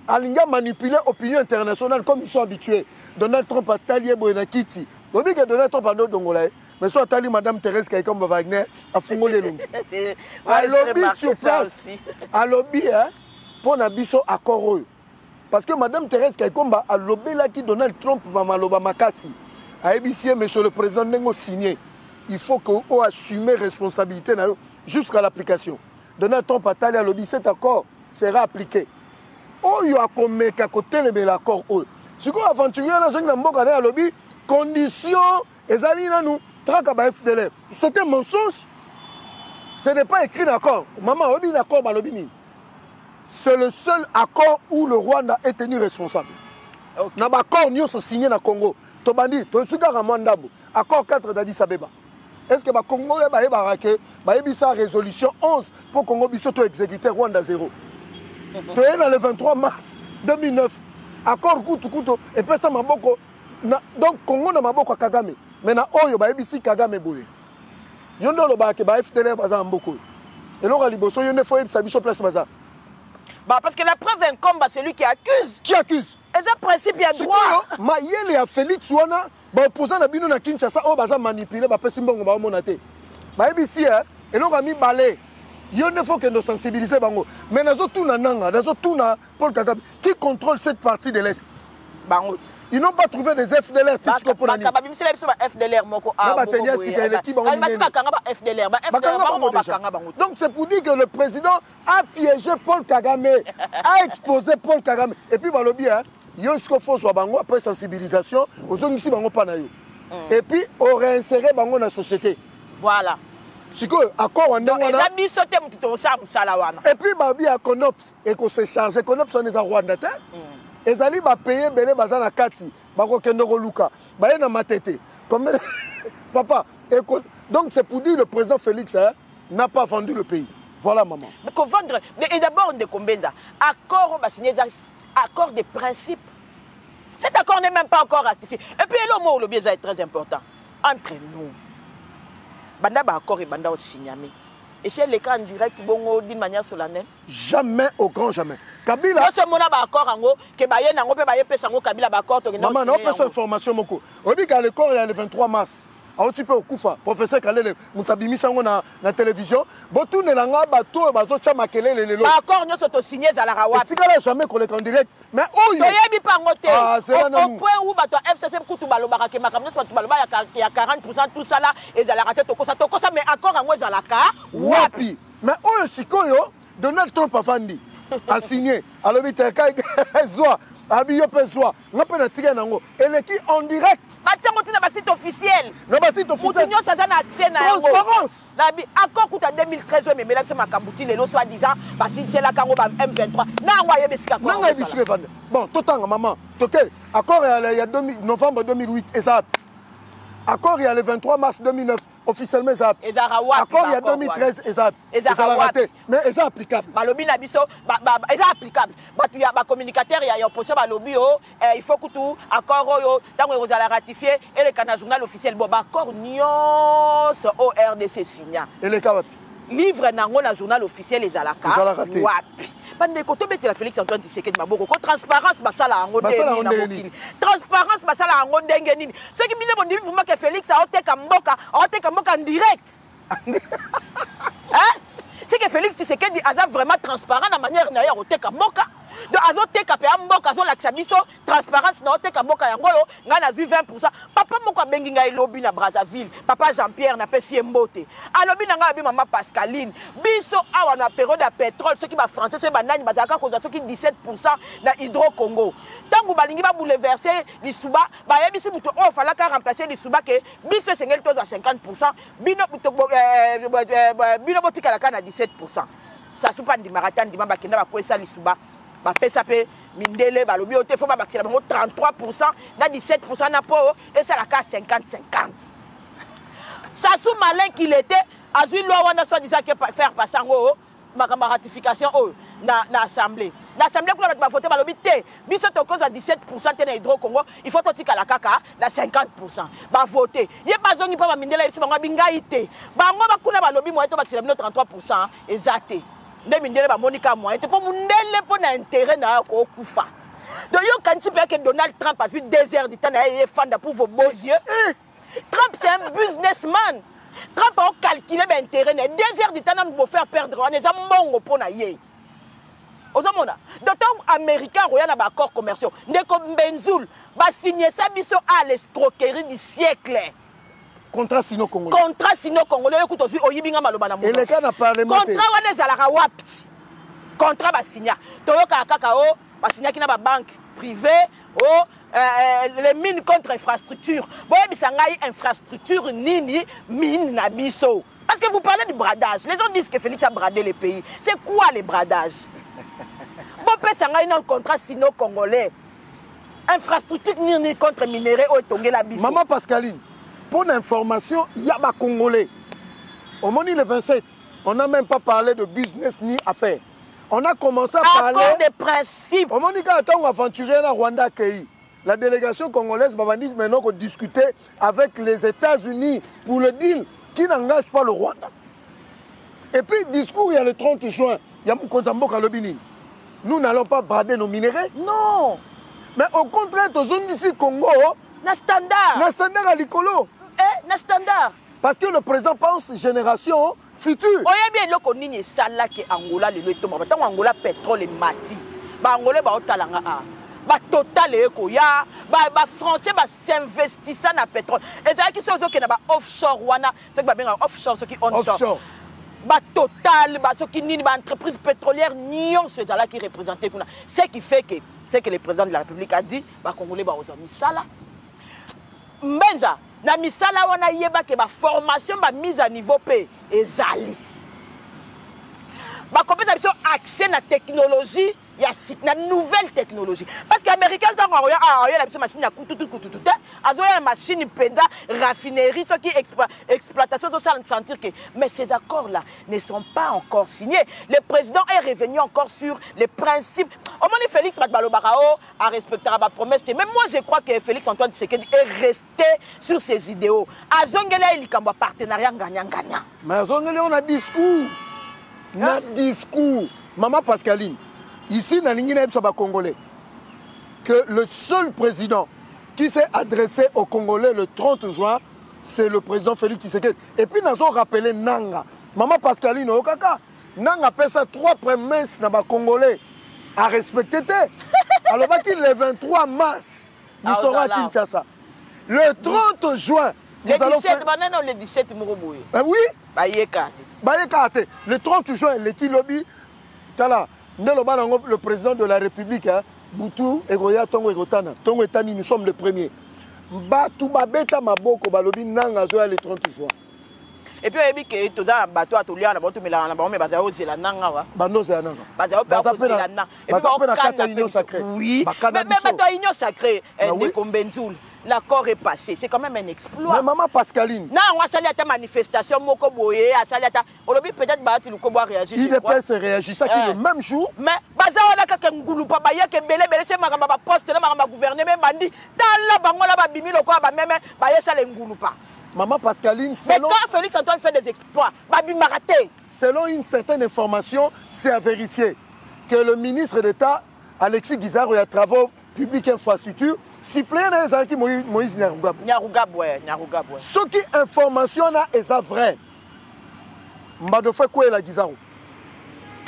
Alinga manipuler l'opinion internationale comme ils sont habitués. Donald Trump a talié Boenakiti. Vous dites que Donald Trump a d'autres Congolais. Mais soit tali Madame Thérèse Kaikomba Wagner a fongolé l'ongle. À lobby sur place. À lobby, hein? Pour nabiso accord parce que Madame Thérèse Kaikomba a lobé là qui Donald Trump va maloba makasi a ébissé monsieur le président n'engo signé il faut qu'on assume responsabilité jusqu'à l'application. Donald Trump a talé à lobby cet accord sera appliqué. Oh il y a comme qu'à côté le l'accord si quoi aventurier dans un mboka à lobby condition ezali na nous traka ba FDLR c'est un mensonge. Ce n'est pas écrit d'accord maman obi d'accord ba lobby ni. C'est le seul accord où le Rwanda est tenu responsable. Okay. Dans l'accord, nous sommes signés dans le Congo. Tobandi, tu es accord 4 d'Addis Abeba. Est-ce que le Congo a sa résolution 11 pour que le Congo puisse exécuter Rwanda 0? Tu es dans le 23 mars 2009. Accord Kutu et puis ça m'a beaucoup. Donc Congo n'a pas beaucoup Kagame. Mais na Oyo ba ebisi Kagame boye. Yondo lo ba ke ba FDLR baza mboko. Et là liboso yone fo ebisa biso place baza. Bah parce que la preuve incombe à celui qui accuse. Qui accuse? Et ça principe il y a droit. Mayele a Félix Wana, ba opposant na bino na Kinshasa o baza manipuler ba pesi mbongo ba monate. Ba ebisi et là on a mis balai. Yone faut que nous sensibiliser bango. Mais nazo tuna nanga, nazo tuna Paul Kagame qui contrôle cette partie de l'Est. Bangout. Ils n'ont pas trouvé des FDLR tisco pour la nuit. FDLR moko a donc c'est pour dire que le président a piégé Paul Kagame, a exposé Paul Kagame. Et puis balobi il y a ce faut soit bango après sensibilisation aux gens ici bango pas na yo. Et puis on réinsérer bango dans la société. Voilà. C'est que accord on a et puis babi a Konops et qu'on se charge Konops on est à Rwanda. Et Zali va payer Bélé Bazana Kati, Bako Kendoro Luka, Bayena Matete. Papa, écoute, donc c'est pour dire que le président Félix n'a pas vendu le pays. Voilà, maman. Mais qu'on vendre, et d'abord, on décombine accord, on va signer accord de principe. Cet accord n'est même pas encore ratifié. Et puis, le mot, le biais est très important. Entre nous, Banda ba accord et Banda au signamé. Et c'est le cas en direct d'une manière solennelle? Jamais, au grand jamais. Kabila. Non seulement d'accord en haut, que Baye n'a pas payé Pessango, Kabila d'accord. Maman, on peut faire information. On dit qu'à l'école, il y a le 23 mars. Alors tu peux au Koufa, professeur Kalele, Moutabimi Sango na télévision. Botou ne langa bateau, bazo chamakele le lelo. D'accord, nous sommes signés à la Rawa. Tu n'as jamais collecté en direct. Mais où il au point où bateau FCC Koutou Balobara, que Makamnes Baloba, il y a 40% tout ça là, et à la raté Tokosa, mais encore en à la car. Wapi. Mais où est-ce que Donald Trump a vendu, a signé, à l'hôpital Zoa. Abiyo Pessoa, on peut la tirer nango. Et l'équipe en direct. Attends, on a un site officiel. Non, un site officiel. Transparence. Accord coûte en 2013, mais là c'est ma cabouti, les lots soi-disant, parce que c'est la Kango M23. Non, bon, tout le temps, maman. Accord il y a novembre 2008, et ça. Accord, il y a le 23 mars 2009, officiellement, ça. Accord, il y a 2013, ça a raté. Mais c'est applicable. Balobi na biso, c'est applicable. Il y a des communicateurs, il y a opposition, balobi, il faut que tout accord, tant que vous allez ratifier, et le canal journal officiel, bon, accord, nyos, au RDC signa. Et les cas, livre na journal officiel, les alaka. Wapi. Bande ko to beti la Félix Antoine Tshisekedi maboko ko transparence basala ngo ndenge na mokili transparence basala ngo ndenge nini ceux qui bine bondi vuma que Félix a oteka mboka en direct hein c'est que Félix Tshisekedi a vraiment transparent na manière na ya oteka mboka de azoteka pe mboka azo lakisa biso transparence na oteka mboka yango yo nga na 20%. Papa moko bengi nga elobi na Brazzaville, papa Jean-Pierre na pesi mbote alobi na nga bi mama Pascaline biso awa na période ya pétrole ceux qui ba français ceux ba nani bazaka ko ceux qui 17% na Hydro Congo tangu balingi ba bouleverser lisuba ba yebisi muto o fala ka remplacer lisuba ke biso sengel to à 50% bino bino botika la kana 17%. Ça soupa ndi marathon ndi mamba kenda ba kwesa lisuba ba pesa pe mindele balobi ote faut ba bakila bango 33% na 17% na po et ça la ka 50-50. Ça sous malin qu'il était azui loi wana soit disant que faire passer ngo ma ratification na assemblée. L'assemblée pour ba voter balobi té biso to cause à 17% te na Hydro Congo il faut totika la kaka na 50% ba voter ye bazongi pa ba mindele biso bango bingai te bango bakuna balobi mo to bakila 33% exacté. Ndemindele ba monika moi te po mundele po na intérêt na ko kufa donc yo quand tu peux que Donald Trump a vu 2 heures du temps na fanda pour vos beaux yeux Trump c'est un businessman Trump a calculé ben intérêt na 2 heures du temps na nous faire perdre on est mongo po na ye ozomona d'autant américain roya na ba accord commerciaux ndeko Benzoul ba signer ça biso à l'escroquerie du siècle. Contrat sino-congolais. Contrat sino-congolais, écoute, oyibinga maloba na et les cas n'a pas contrat wana ezalaka wapi? Contrat basinya. Toyoka kaka o basinya kina ba banque privée les mines contre infrastructure. Boye bisangai infrastructure nini mine na biso. Parce que vous parlez du bradage. Les gens disent que Félix a bradé les pays. C'est quoi les bradages? Bon pe sangai dans le contrat sino-congolais. Infrastructure nini contre minerais o tongé la biso. Maman Pascaline. Pour l'information, il y a des Congolais. Au moment le 27, on n'a même pas parlé de business ni affaires. On a commencé à parler des principes. Au moment où on a aventuré à Rwanda, la délégation congolaise va maintenant discuter avec les États-Unis pour le deal qui n'engage pas le Rwanda. Et puis, discours, il y a le 30 juin, il y a Mkonzambo Kalobini. Nous n'allons pas brader nos minéraux. Non. Mais au contraire, aux zones d'ici Congo, na standard. Na standard à l'icolo. Na standard. Parce que le président pense génération future. Oye bien loko nini sala ke Angola le tomba. Tant Angola pétrole mati. Ba Angola ba otalanga a. Ba total eko ya. Ba français ba s'investissa na pétrole. Et ça qui sont que na ba offshore wana, c'est que ba benga offshore ce qui onshore. Offshore. Ba total ba ce qui nini ba entreprise pétrolière nion ce là qui représentait kuna. Ce qui fait que c'est que le président de la République a dit ba Congolais ba ozami sala. Mbenza na misala wana yeba ke ba formation ba mise à niveau pe ezali ba compétence biso accès na technologie ya na nouvelle technologie parce que américain quand on a la biso machine ya kutu azoya la machine penda raffinerie ce qui exploitation sociale sentir que mais ces accords là ne sont pas encore signés. Le président est revenu encore sur les principes. Au moins Félix Balobarao a respecté la promesse. Même moi je crois que Félix Antoine Tshisekedi est resté sur ses idéaux. Azongela il y a un partenariat gagnant-gagnant. Mais Azongela on a discours. Na discours. Maman Pascaline. Ici, dans le Congolais, que le seul président qui s'est adressé aux Congolais le 30 juin, c'est le président Félix Tshisekedi. Et puis, nous avons rappelé Nanga. Maman Pascaline, Nanga appelle ça 3 promesses dans les Congolais à respecter. Alors, le 23 mars, nous serons à Kinshasa. Le 30 juin, nous allons faire... Le 17 Mourouboué. Oui. Le 30 juin, le lobby, le président de la République, Boutou, Egoya, Tongo, Egotana. Tongo Etani, nous sommes les premiers. Batou, Babeta, Maboko, Balobi, Nanga, Zoya, le 30 juin. Et puis, il y a des bateaux à tout le monde, mais la Nanga. Bano, c'est la Nanga. Oui, mais bateau à Union Sacrée, Ndeko Benzoul, l'accord est passé. C'est quand même un exploit. Mais maman Pascaline. Non, on a sali à ta manifestation, Moko Boye, à sali à ta. On a peut-être battu le Kobo réagir. Il DPS réagit ça qui le même jour. Mais, Bazawa n'a qu'un goulou, papa, y'a que belé, c'est ma poste, ma gouvernement, m'a dit, t'as là, bangola, bimi, le quoi, même, bah, y'a ça, les goulou pas. Maman Pascaline, mais quand Félix Antoine fait des exploits, babi m'a raté. Selon une certaine information, c'est à vérifier que le ministre d'État, Alexis Guizarro, il y a travaux publics et infrastructures, suppléant les gens qui Moïse Nyarugabo. Nyarugabo, ouais. Ce qui information là est vrai. Mbado fait quoi la Guizarro?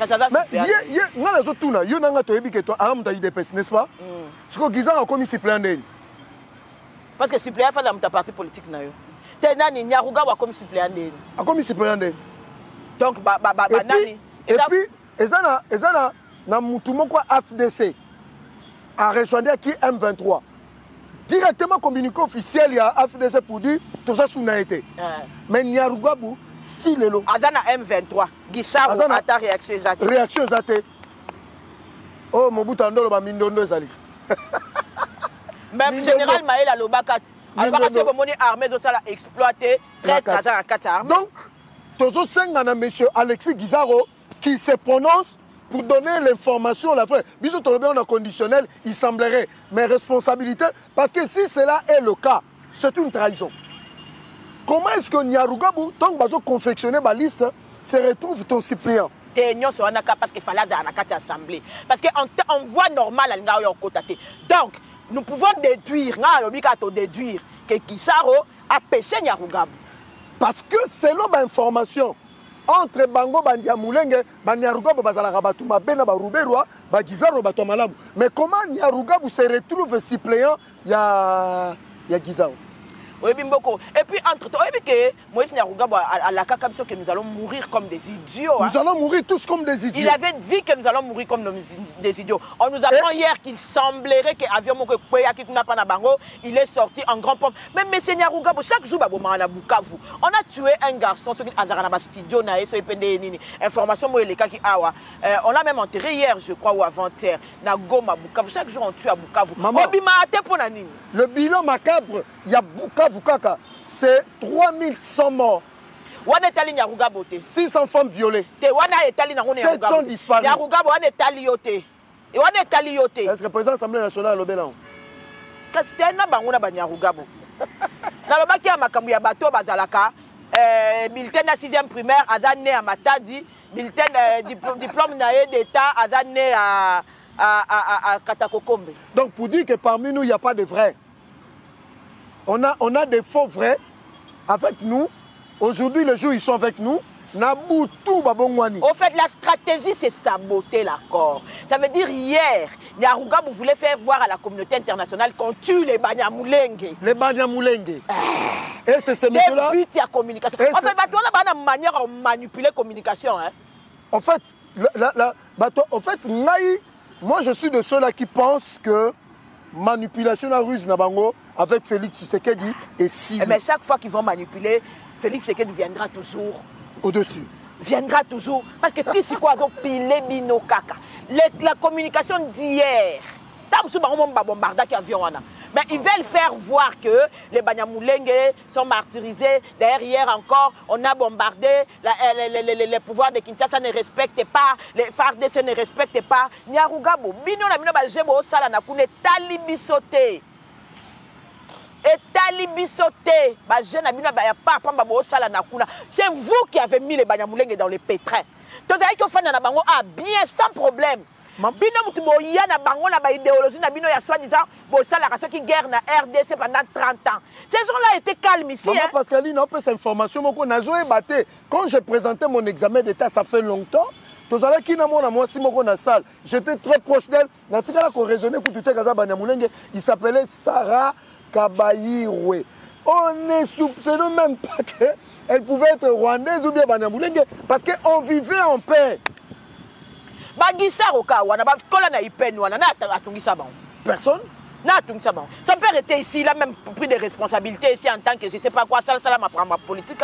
Mais il y a les autres tours, il y a un autre qui est un IDPS, n'est-ce pas? Ce que Guizarro a commis suppléant d'elle. Parce que suppléant fait dans ta parti politique na yo. T'es nani Nyarugabo a commis suppléant d'elle. A commis suppléant d'elle. Donc nani. Et puis ezana na mutumo kwa AFDC a rejoindre qui M23. Directement communiqué officiel il y a AFDC pour dire tout ça sous été. Mais Nyarugabo ti lelo. Azana M23. Guissaro a ta réaction exacte. Réaction exacte. Oh Mobutu Ndolo ba mindondo ezali. Même général Maël Lobakati. Alors que c'est mon armée de ça l'a exploité très à Qatar. Donc Tozo Sengana monsieur Alexis Guizarro qui se prononce pour donner l'information la vraie. Bisous Tolobé on a conditionnel, il semblerait mes responsabilités parce que si cela est le cas, c'est une trahison. Comment est-ce que Nyarugabo, tant que bazo confectionner ma liste, se retrouve ton suppléant? Parce qu'il fallait dans la assemblée. Parce qu'en voie normale, donc, nous pouvons déduire que Guizarro a péché Nyarugabo. Parce que selon l'information, entre Bango Bandia Moulenge, Nyarugabo Bazala Batuma Bena Baruberwa, Guizarro Batomalamu. Mais comment Nyarugabo se retrouve suppléant, il y a Guizarro. Oui, Bimboko. Et puis, entre-temps, Moïse Nyarugabo à la cacabiso que nous allons mourir comme des idiots. Nous allons mourir tous comme des idiots. Il avait dit que nous allons mourir comme des idiots. On nous apprend hier qu'il semblerait que l'avion il est sorti en grand pompe. Même M. Nyarugabo, chaque jour, on a tué un garçon sur un studio. Information, on l'a même enterré hier, je crois, ou avant-hier. Chaque jour, on tue à Bukavu. Le bilan macabre, il y a Bukavu. C'est 3100 morts. 600 femmes violées. 700 disparus. Est-ce que le président de l'Assemblée nationale a Bélan? Bulletin de 6e primaire, Azané à Matadi, bulletin diplôme d'État, Azané à Katakokombe. Donc pour dire que parmi nous, il n'y a pas de vrais. On a des faux vrais avec nous. Aujourd'hui, le jour, ils sont avec nous. Naboutou Babongwani. Au fait, la stratégie, c'est saboter l'accord. Ça veut dire, hier, Nyarugabo voulait faire voir à la communauté internationale qu'on tue les Banyamulenge. Les Banyamulenge. Et c'est ce monsieur-là. Des buts à communication. En fait, on a une manière de manipuler la communication. Hein. En fait, moi, je suis de ceux-là qui pensent que manipulation à ruse Nabango avec Félix Tshisekedi et si. Mais chaque fois qu'ils vont manipuler, Félix Tshisekedi viendra toujours au-dessus. Viendra toujours. Parce que tu sais quoi, pilé bino kaka. La communication d'hier, mais ils veulent faire voir que les Banyamulenge sont martyrisés. Derrière encore, on a bombardé. Les pouvoirs de Kinshasa ne respectent pas. Les FARDC ne respectent pas. Nyarugabo, bino na bino bajebo sala na kune talibisote. Et talibisote, c'est vous qui avez mis les Banyamulenge dans les pétrins. Donc, bien, sans problème. Bino mutumoya na bango na ba idéologie na bino ya soi-disant bosala ka qui guerre na RDC pendant 30 ans. Ces gens-là étaient calmes ici. Maman Pascaline, on peut cette information moko na zo ébaté. Quand j'ai présenté mon examen d'état, ça fait longtemps. Tozala ki na mona moi si moko na salle. J'étais très proche d'elle. Na tika ko raisonner ku tuté kaza Banyamulenge, il s'appelait Sarah Kabayirwe. On ne soupçonne même pas qu'elle pouvait être rwandaise ou bien Banyamulenge parce qu'on vivait en paix. Personne. Son père était ici, il a même pris des responsabilités ici en tant que je ne sais pas quoi, ça ma politique.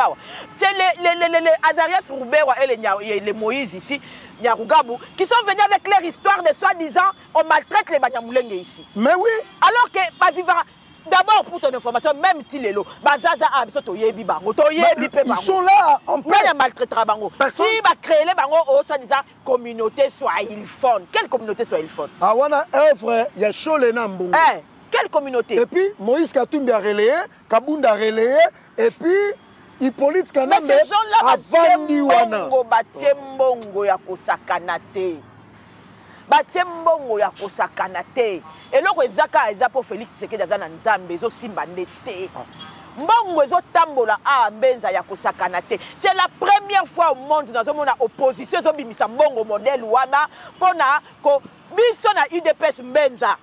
C'est les Azarias Roubewa et les Moïse ici, Nyarugabo, qui sont venus avec leur histoire de soi-disant on maltraite les Banyamulenge ici. Mais oui. Alors que D'abord, pour ton information, même si les lots, Bazaza a Toyebi Bango, Toyebi Bango. Ils sont là en plein de maltraitants Bango. Si va créer les Bango, au soi-disant communauté Swahiliphone. Quelle communauté Swahiliphone? Ah, on a œuvre, il y a Cholé Nambou. Quelle communauté? Et puis, Moïse Katumbi a relayé, Kabunda a relayé, et puis, Hippolyte Kanambe a vendu Wana. Mbongo ya kosakanate. Mbongo ya kosakanate. Et là, ezaka ezapo Félix Tshisekedi aza na nzambe zo simba ndete. Mbongo ezo tambola a mbenza ya kosakanate. C'est la première fois au monde dans une opposition zo bimisa mbongo modèle wana pona ko biso na UDPS mbenza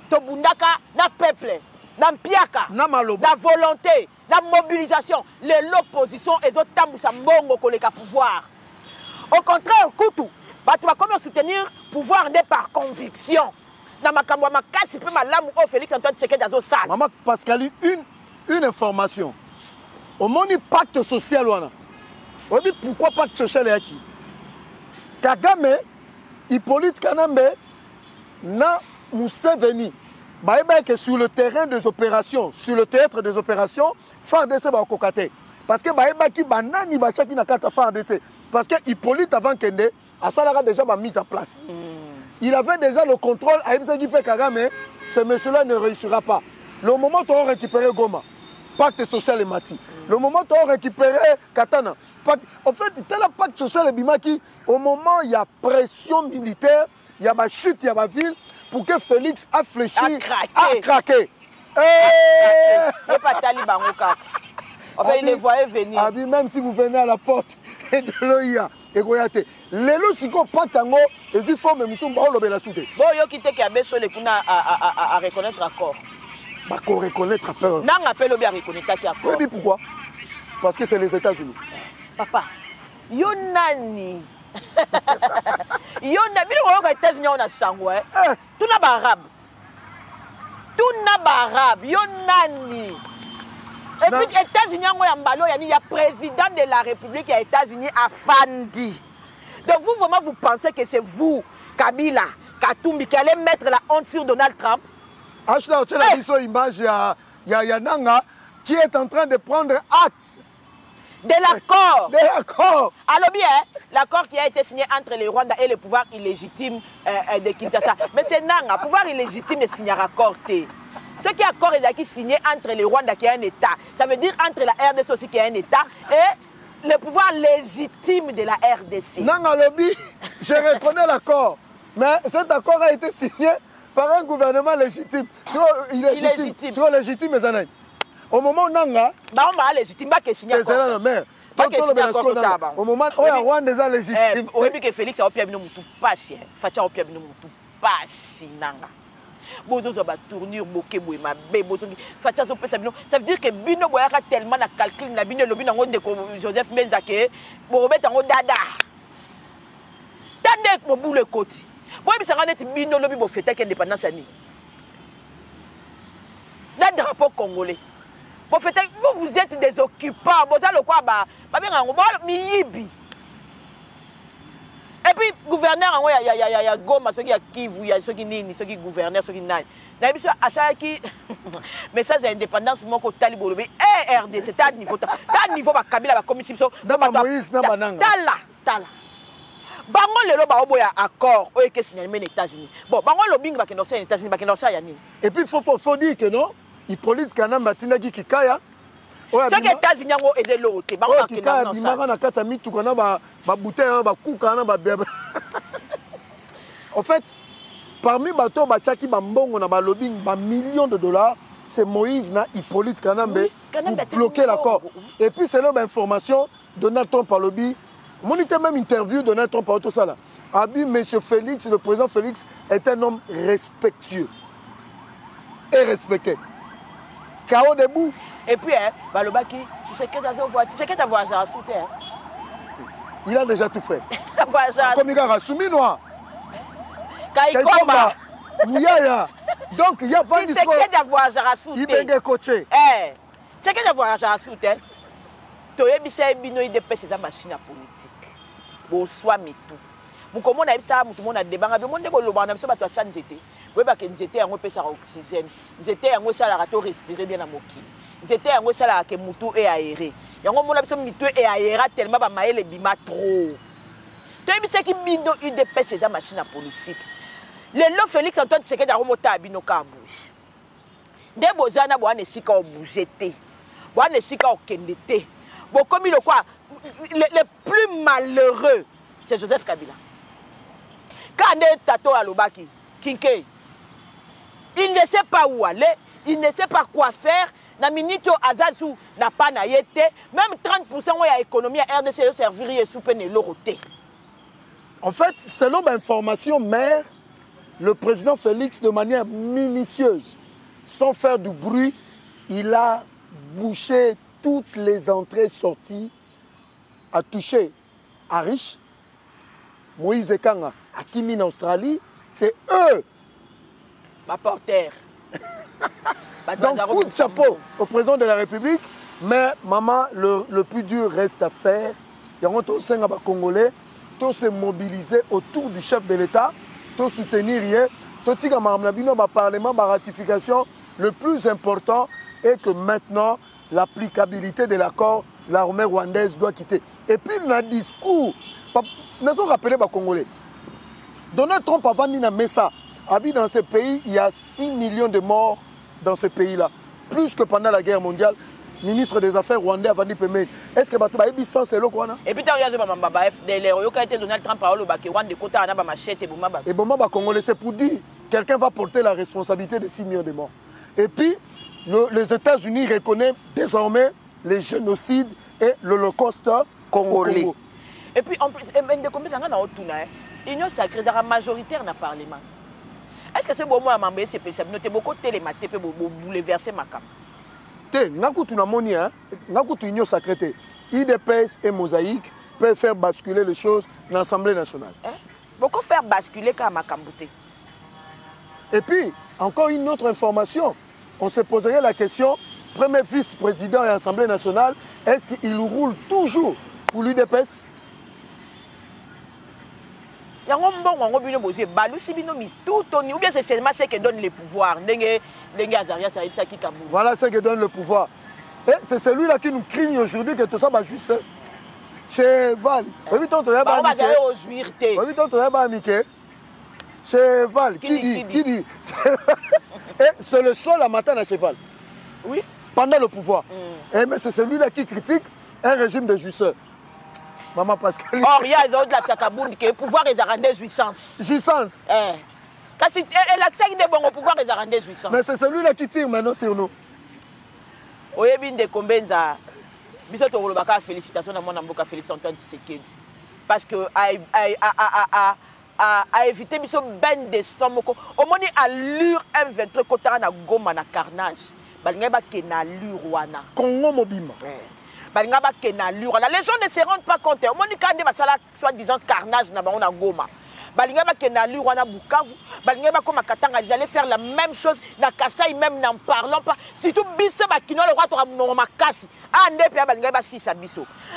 to bundaka na peuple na mpiaka na volonté la mobilisation l'opposition ezo tambusa mbongo koleka pouvoir. Au contraire, Koutou, tu vas comment soutenir pouvoir par conviction. Dans ma campagne, je peux m'allamer au Félix Antoine Tshisekedi azo sale. Maman Pascal, une information. Au monde pacte social wana. On dit pourquoi pacte social est qui? Kagame, Hippolyte Kanambe, na Museveni. Que sur le terrain des opérations, sur le théâtre des opérations, FARDC va kokate. Parce que qui banani bachaki na kata FARDC. Parce que Hippolyte avant Kende, Asalara déjà ma mise en place. Il avait déjà le contrôle à MCDP Kagame, ce monsieur-là ne réussira pas. Le moment où on récupéré Goma, pacte social et Mati. Le moment où on récupéré Katana. En fait, tel pacte social et Bimaki, au moment où il y a pression militaire, il y a ma chute, il y a ma ville, pour que Félix a fléchi, a craqué. Enfin, il les voyait venir. Même si vous venez à la porte de l'OIA, et regardez, les lots, si on pas tango, et du fond, mais nous sommes pas la soute. Bon, il y a qui a besoin à reconnaître accord. Bah, qu'on reconnaître à peur. Non, on appelle bien reconnaître accord. Oui, pourquoi? Parce que c'est les États-Unis. Papa, Yonani. Yonani, les États-Unis, on a sangou. Tout n'a pas arabe. Tout n'a pas arabe. Yonani. Et puis, les États-Unis, il y a président de la République des États-Unis à Fandi. Donc, vous, vraiment, vous pensez que c'est vous, Kabila, Katumbi, qui allez mettre la honte sur Donald Trump? Ashla, tu as vu cette image, il y a Nanga qui est en train de prendre acte de l'accord. De l'accord. Alors bien, l'accord qui a été signé entre le Rwanda et le pouvoir illégitime de Kinshasa. Mais c'est Nanga, pouvoir illégitime de signer accord. Ce qui est accord est signé entre le Rwanda qui est un État. Ça veut dire entre la RDC aussi qui est un État et le pouvoir légitime de la RDC. Nanga Lobby, je reconnais l'accord. Mais cet accord a été signé par un gouvernement légitime. Illégitime. Sur légitime, mes amis. Au moment où Nanga... Bah, on va légitime, pas que signé accord. Au moment où Rwanda est légitime. Au début que Félix a opéré nous tout passer. Fatia opéré nous tout passer Nanga. Bozo ba tournure boké boy ma bé bozo Fatia so pesa bino. Ça veut dire que bino boyaka tellement na calcul na bino lobi nango ndeko Joseph Menzake bo robeta ngo dada. Tande mo boule koti. Boy bisanga net bino lobi bo fêter indépendance ani. Na drapeau congolais. Bo fêter vous êtes des occupants. Boza le quoi ba benga ngo miyibi. Et puis, gouverneur, il y a Goma, ceux qui Kivu, il y a ceux qui Nini, ceux qui gouverneur, ceux qui Nani. Il y a qui message d'indépendance, mon côté Talibou, RD, c'est à niveau. À niveau, Kabila, la commission. Moïse, Tala. Bango le loba oboya accord, oye que signé les États-Unis. Bon, bango le bing bakeno les États-Unis, bakeno ça yani. Et puis faut dire que non, Hippolyte Kanambe Tinaki Kikaya. Ce qui est États-Unis ont aidé l'autre. En fait, parmi bateau Bachaki Bambongo na balobing ba millions de dollars, c'est Moïse na Hippolyte Kanambe pour bloquer l'accord. Et puis c'est là l'information Donald Trump par lobby. Mon même interview Donald Trump par tout ça là. Abi monsieur Félix, le président Félix est un homme respectueux et respecté. K.O. debout. Et puis, Balobaki, tu sais que tu as voyagé à Souté. Il a déjà tout fait. Comme il a soumis noir. Kaikoma. Mouyaya. Donc, il n'y a pas de discours. Tu sais que tu as voyagé à Souté. Il est coaché. Tu sais que tu as voyagé à Souté. Tu as dit que tu as dit que c'est une machine politique. Bon, soit tout. Vous comment on a dit ça, tout le monde a débat. Tout le monde a dit que tu as boyeba ke nzete yango epesaka oxygène, nzete yango esalaka to respirer bien na mokili, nzete yango esalaka ke mutu eaéré, yango mona biso mitu eaéra tellement bamayele ebima trop. Toyebisaki bino UDPS eza machine politique. Lelo Félix Antoine Tshisekedi aromota bino ka bouge. Nde bozana bwana esika obouge te. Bwana esika okende te. Bokomi le quoi le plus malheureux c'est Joseph Kabila. Quand Tato Alobaki, Kinke, il ne sait pas où aller, il ne sait pas quoi faire. Na minito Azazou n'a pas naïté, même 30% de l'économie à RDC servirait sous peine l'oroté. En fait, selon l'information mère, le président Félix, de manière minutieuse, sans faire du bruit, il a bouché toutes les entrées sorties, a touché Arish, Moïse Kanga, à Kimi en Australie, c'est eux. Ma porteur. Donc, coup de chapeau au président de la République, mais maman, le plus dur reste à faire. Il y a un Congolais, tous se mobiliser autour du chef de l'État, tous soutenir rien, tous le Parlement, la ratification. Le plus important est que maintenant, l'applicabilité de l'accord, l'armée rwandaise doit quitter. Et puis, le discours, nous avons rappelé les Congolais. Donald Trump avant de mettre ça, dans ce pays, il y a 6 millions de morts dans ce pays-là. Plus que pendant la guerre mondiale. Ministre des Affaires rwandais avant de payer. Est-ce que tu as dit ça, c'est le quoi? Et puis tu as regardé Donald Trump a machette et bon, Congolais, c'est pour dire quelqu'un va porter la responsabilité de 6 millions de morts. Et puis, les États-Unis reconnaissent désormais les génocides et l'Holocauste congolais. Et puis, en plus, l'Union sacrée est majoritaire dans le Parlement. Est-ce que c'est bon moi à m'embêter ces pays? Nous avons beaucoup télématé pour bouleverser ma cam. Union sacrée, IDPS et Mosaïque peuvent faire basculer les choses dans l'Assemblée nationale. Beaucoup faire basculer comme ma cambouté. Et puis, encore une autre information. On se poserait la question, premier vice-président et Assemblée nationale, est-ce qu'il roule toujours pour l'IDPS? Ou bien c'est seulement ce qui donne le pouvoir. Voilà ce qui donne le pouvoir. Et c'est celui-là qui nous crie aujourd'hui que tout ça va juste. Cheval. Cheval. Qui dit? Et c'est le seul à matin à cheval. Oui. Pendant le pouvoir. Mais c'est celui-là qui critique un régime de jouisseurs. Maman Pascal. Or, il y a des autres qui que le pouvoir est rendu jouissance. Jouissance. L'accès est bon au pouvoir est rendu jouissance. Mais c'est celui-là qui tire maintenant sur nous. Oui, bien de combien ça. Bisous au Rolobaka, félicitations à mon amboka Félix Antoine Tshisekedi. Parce que a évité bisous ben de somoko. Au moins allure M23 kota na goma na carnage. Balingaba kenalu Rwanda. Congo mobima. Les gens ne se rendent pas compte. Au moins, quand on a soi-disant carnage na Goma. Ils allaient faire la même chose. Na Kassai même n'en parlons pas. Surtout biso bakino le roi to makasi.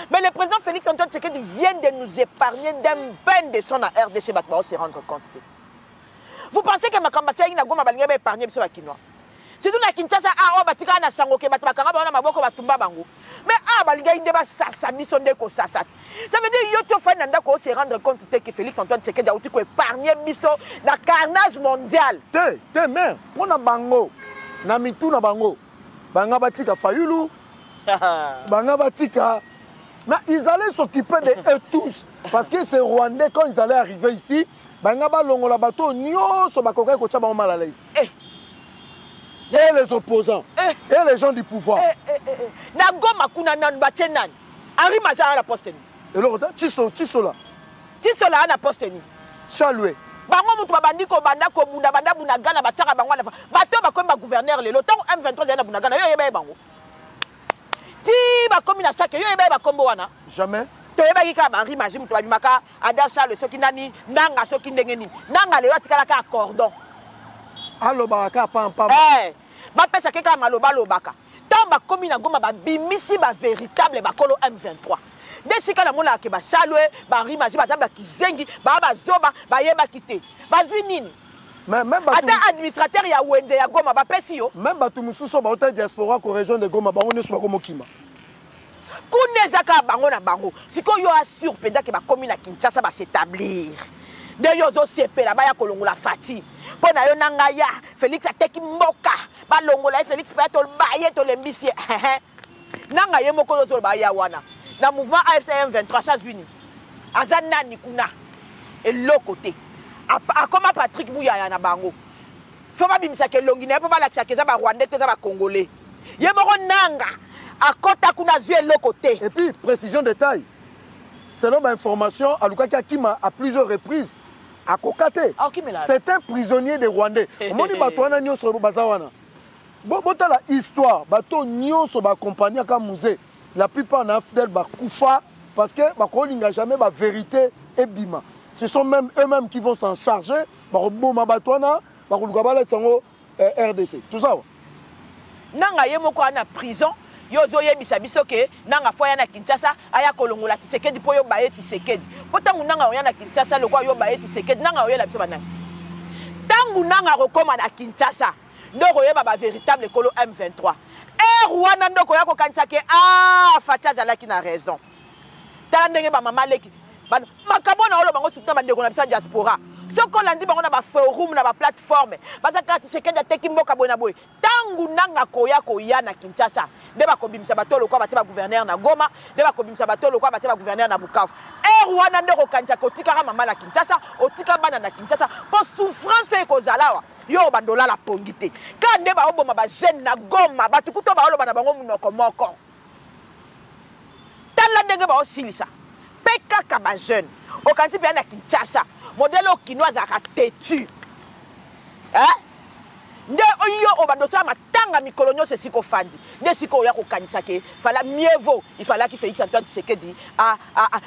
Mais le président Félix Antoine Tshisekedi vient de nous épargner d'un peine de son à RDC battement se rendre compte. Vous pensez que ma campagne na Goma balingaba épargner biso bakino? C'est tout na Kinshasa a batika na sango ke batmakanga ba na maboko batumba bango. Mais balinga inde ba sasa biso ndeko sasati. Ça veut dire yo to fa nanda ko se rendre compte que Félix Antoine Tshisekedi a outi ko épargner biso na carnage mondial. Te mère, pour na bango na mitu na bango. Banga batika Fayulu. Banga batika. Mais ils allaient s'occuper de eux tous parce que ces Rwandais quand ils allaient arriver ici, banga ba longola bato nyoso bakoka ko tshaba mal à l'aise. Et les opposants, et les gens du pouvoir. Nagoma kuna nan bachenan. Henri Majara la posteni. Et l'autre, Tisola. Tisola na posteni. Chaloué. Bango mutu babandi ko banda ko bunda banda bunagana bachaka bango la. Bato ba ko ba gouverneur le temps M23 na bunagana yo yeba bango. Ti ba komi na sake yo yeba ba kombo wana. Jamais. To yeba ki ka ba Henri Majim to bimaka Ada Charles soki nani nanga soki ndengeni. Nanga le watikala ka cordon. Allo baraka pam. Ba pesa ke ka maloba lobaka. Tant ba komi na Goma ba bimisi ba véritable ba kolo M23. Desika na mona ke ba Chalwe, ba Rimaji ba zamba kizengi, ba zoba, ba yeba kité. Ba zwi nini? Mais même ata administrateur ya Wende ya Goma ba pesi yo. Même batu mususu ba hôtel diaspora ko région de Goma bango ne so ko mokima. Kunezaka bango na bango. Siko yo assure penza ke ba komi na Kinshasa ba s'établir. De yo zo sepela ba ya kolongola fati. Pona yo nanga ya Félix ateki mboka. Ba longola Félix pa to baye to lembisi. Nanga ye moko zo ba ya wana. Na mouvement AFC M23 États-Unis. Azana ni kuna. Et l'autre côté. A comme Patrick Bouyaya na bango. Faut pas bimisa ke longi na pas la ça ba Rwandais ça ba Congolais. Ye moko nanga. À côté kuna zue l'autre côté. Et puis précision de taille. Selon ma information, Alukaki Akima à plusieurs reprises à Kokate. C'est un prisonnier des Rwandais. On dit batouana nyonso bazawana. Bota la histoire, bato nyonso ba compagnie ka musée. La plupart na fidèle ba kufa parce que ba kolinga jamais ba vérité et bima. Ce sont même eux-mêmes qui vont s'en charger. Ba boma batouana, ba kulukabala tsango RDC. Tout ça. Nanga yemoko ana prison. Yozo yebisa biso ke nanga foya na Kinshasa aya kolongola Tshisekedi po yo baye Tshisekedi. Potangu nanga oya na Kinshasa lokwa yo baye Tshisekedi nanga oya la biso banani. Tangu nanga rekoma na Kinshasa ndoko yeba ba véritable kolo M23. Rwanda ndoko ya ko kanisa ke Fatia zalaki na raison. Tala ndenge ba mama leki. Makabona olo bango soutenir bandeko na bisa diaspora. Soko landi bango na ba forum na ba plateforme. Bazaka Tshisekedi ateki mboka bona boy. Tangu nanga koya na Kinshasa. Deba kobimisa batolo kwa bateba gouverneur na Goma, deba kobimisa batolo kwa bateba gouverneur na Bukavu. Rwanda ndeko kanisa kotika mama na Kinshasa, otika bana na Kinshasa pour souffrance pe kozalawa. Yo bandola la pongité. Quand deba oboma ba jeune na Goma, batukuto ba oloba na bango munoko moko. Tala ndenge ba osilisa. Peka ka ba jeune. Okansi pe na Kinshasa. Modèle okinoise a têtu. Hein? Nde oyo obandosa matanga mikolonyo se siko fandi. Nde siko ya ko kanisa ke fala mieux vaut. Il fallait qu'il Félix Antoine Tshisekedi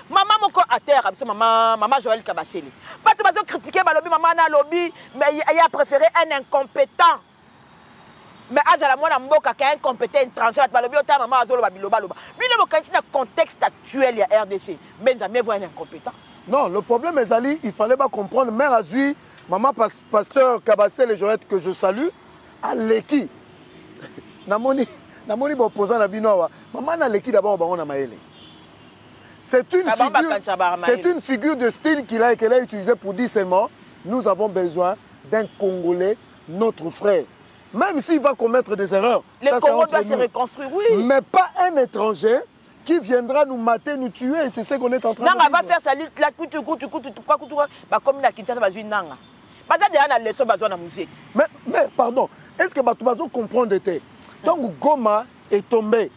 maman moko à terre biso maman Joël Kabasele. Pas tout bazo critiquer balobi maman na lobby mais il a préféré un incompétent. Mais azala mwana mboka ka incompétent étranger balobi ota maman azolo ba biloba loba. Bino mo kanisa na contexte actuel ya RDC. Benza mais voit un incompétent. Non, le problème est Ali, il fallait pas comprendre mère Azui. Maman pasteur Kabassel et Joël que je salue, à Leki. Namoni opposant à Binoa. Maman na Leki d'abord on a maélé. C'est une figure de style qu'elle a utilisée pour dire seulement nous avons besoin d'un Congolais, notre frère. Même s'il va commettre des erreurs. Le Congo doit se reconstruire, oui. Mais pas un étranger qui viendra nous mater, nous tuer. C'est ce qu'on est en train de dire. Nanga va faire sa lutte là, comme la Kinshasa va jouer Nanga. Mais pardon, est-ce que Batoubazo comprend de tes? Tant que Goma est tombé,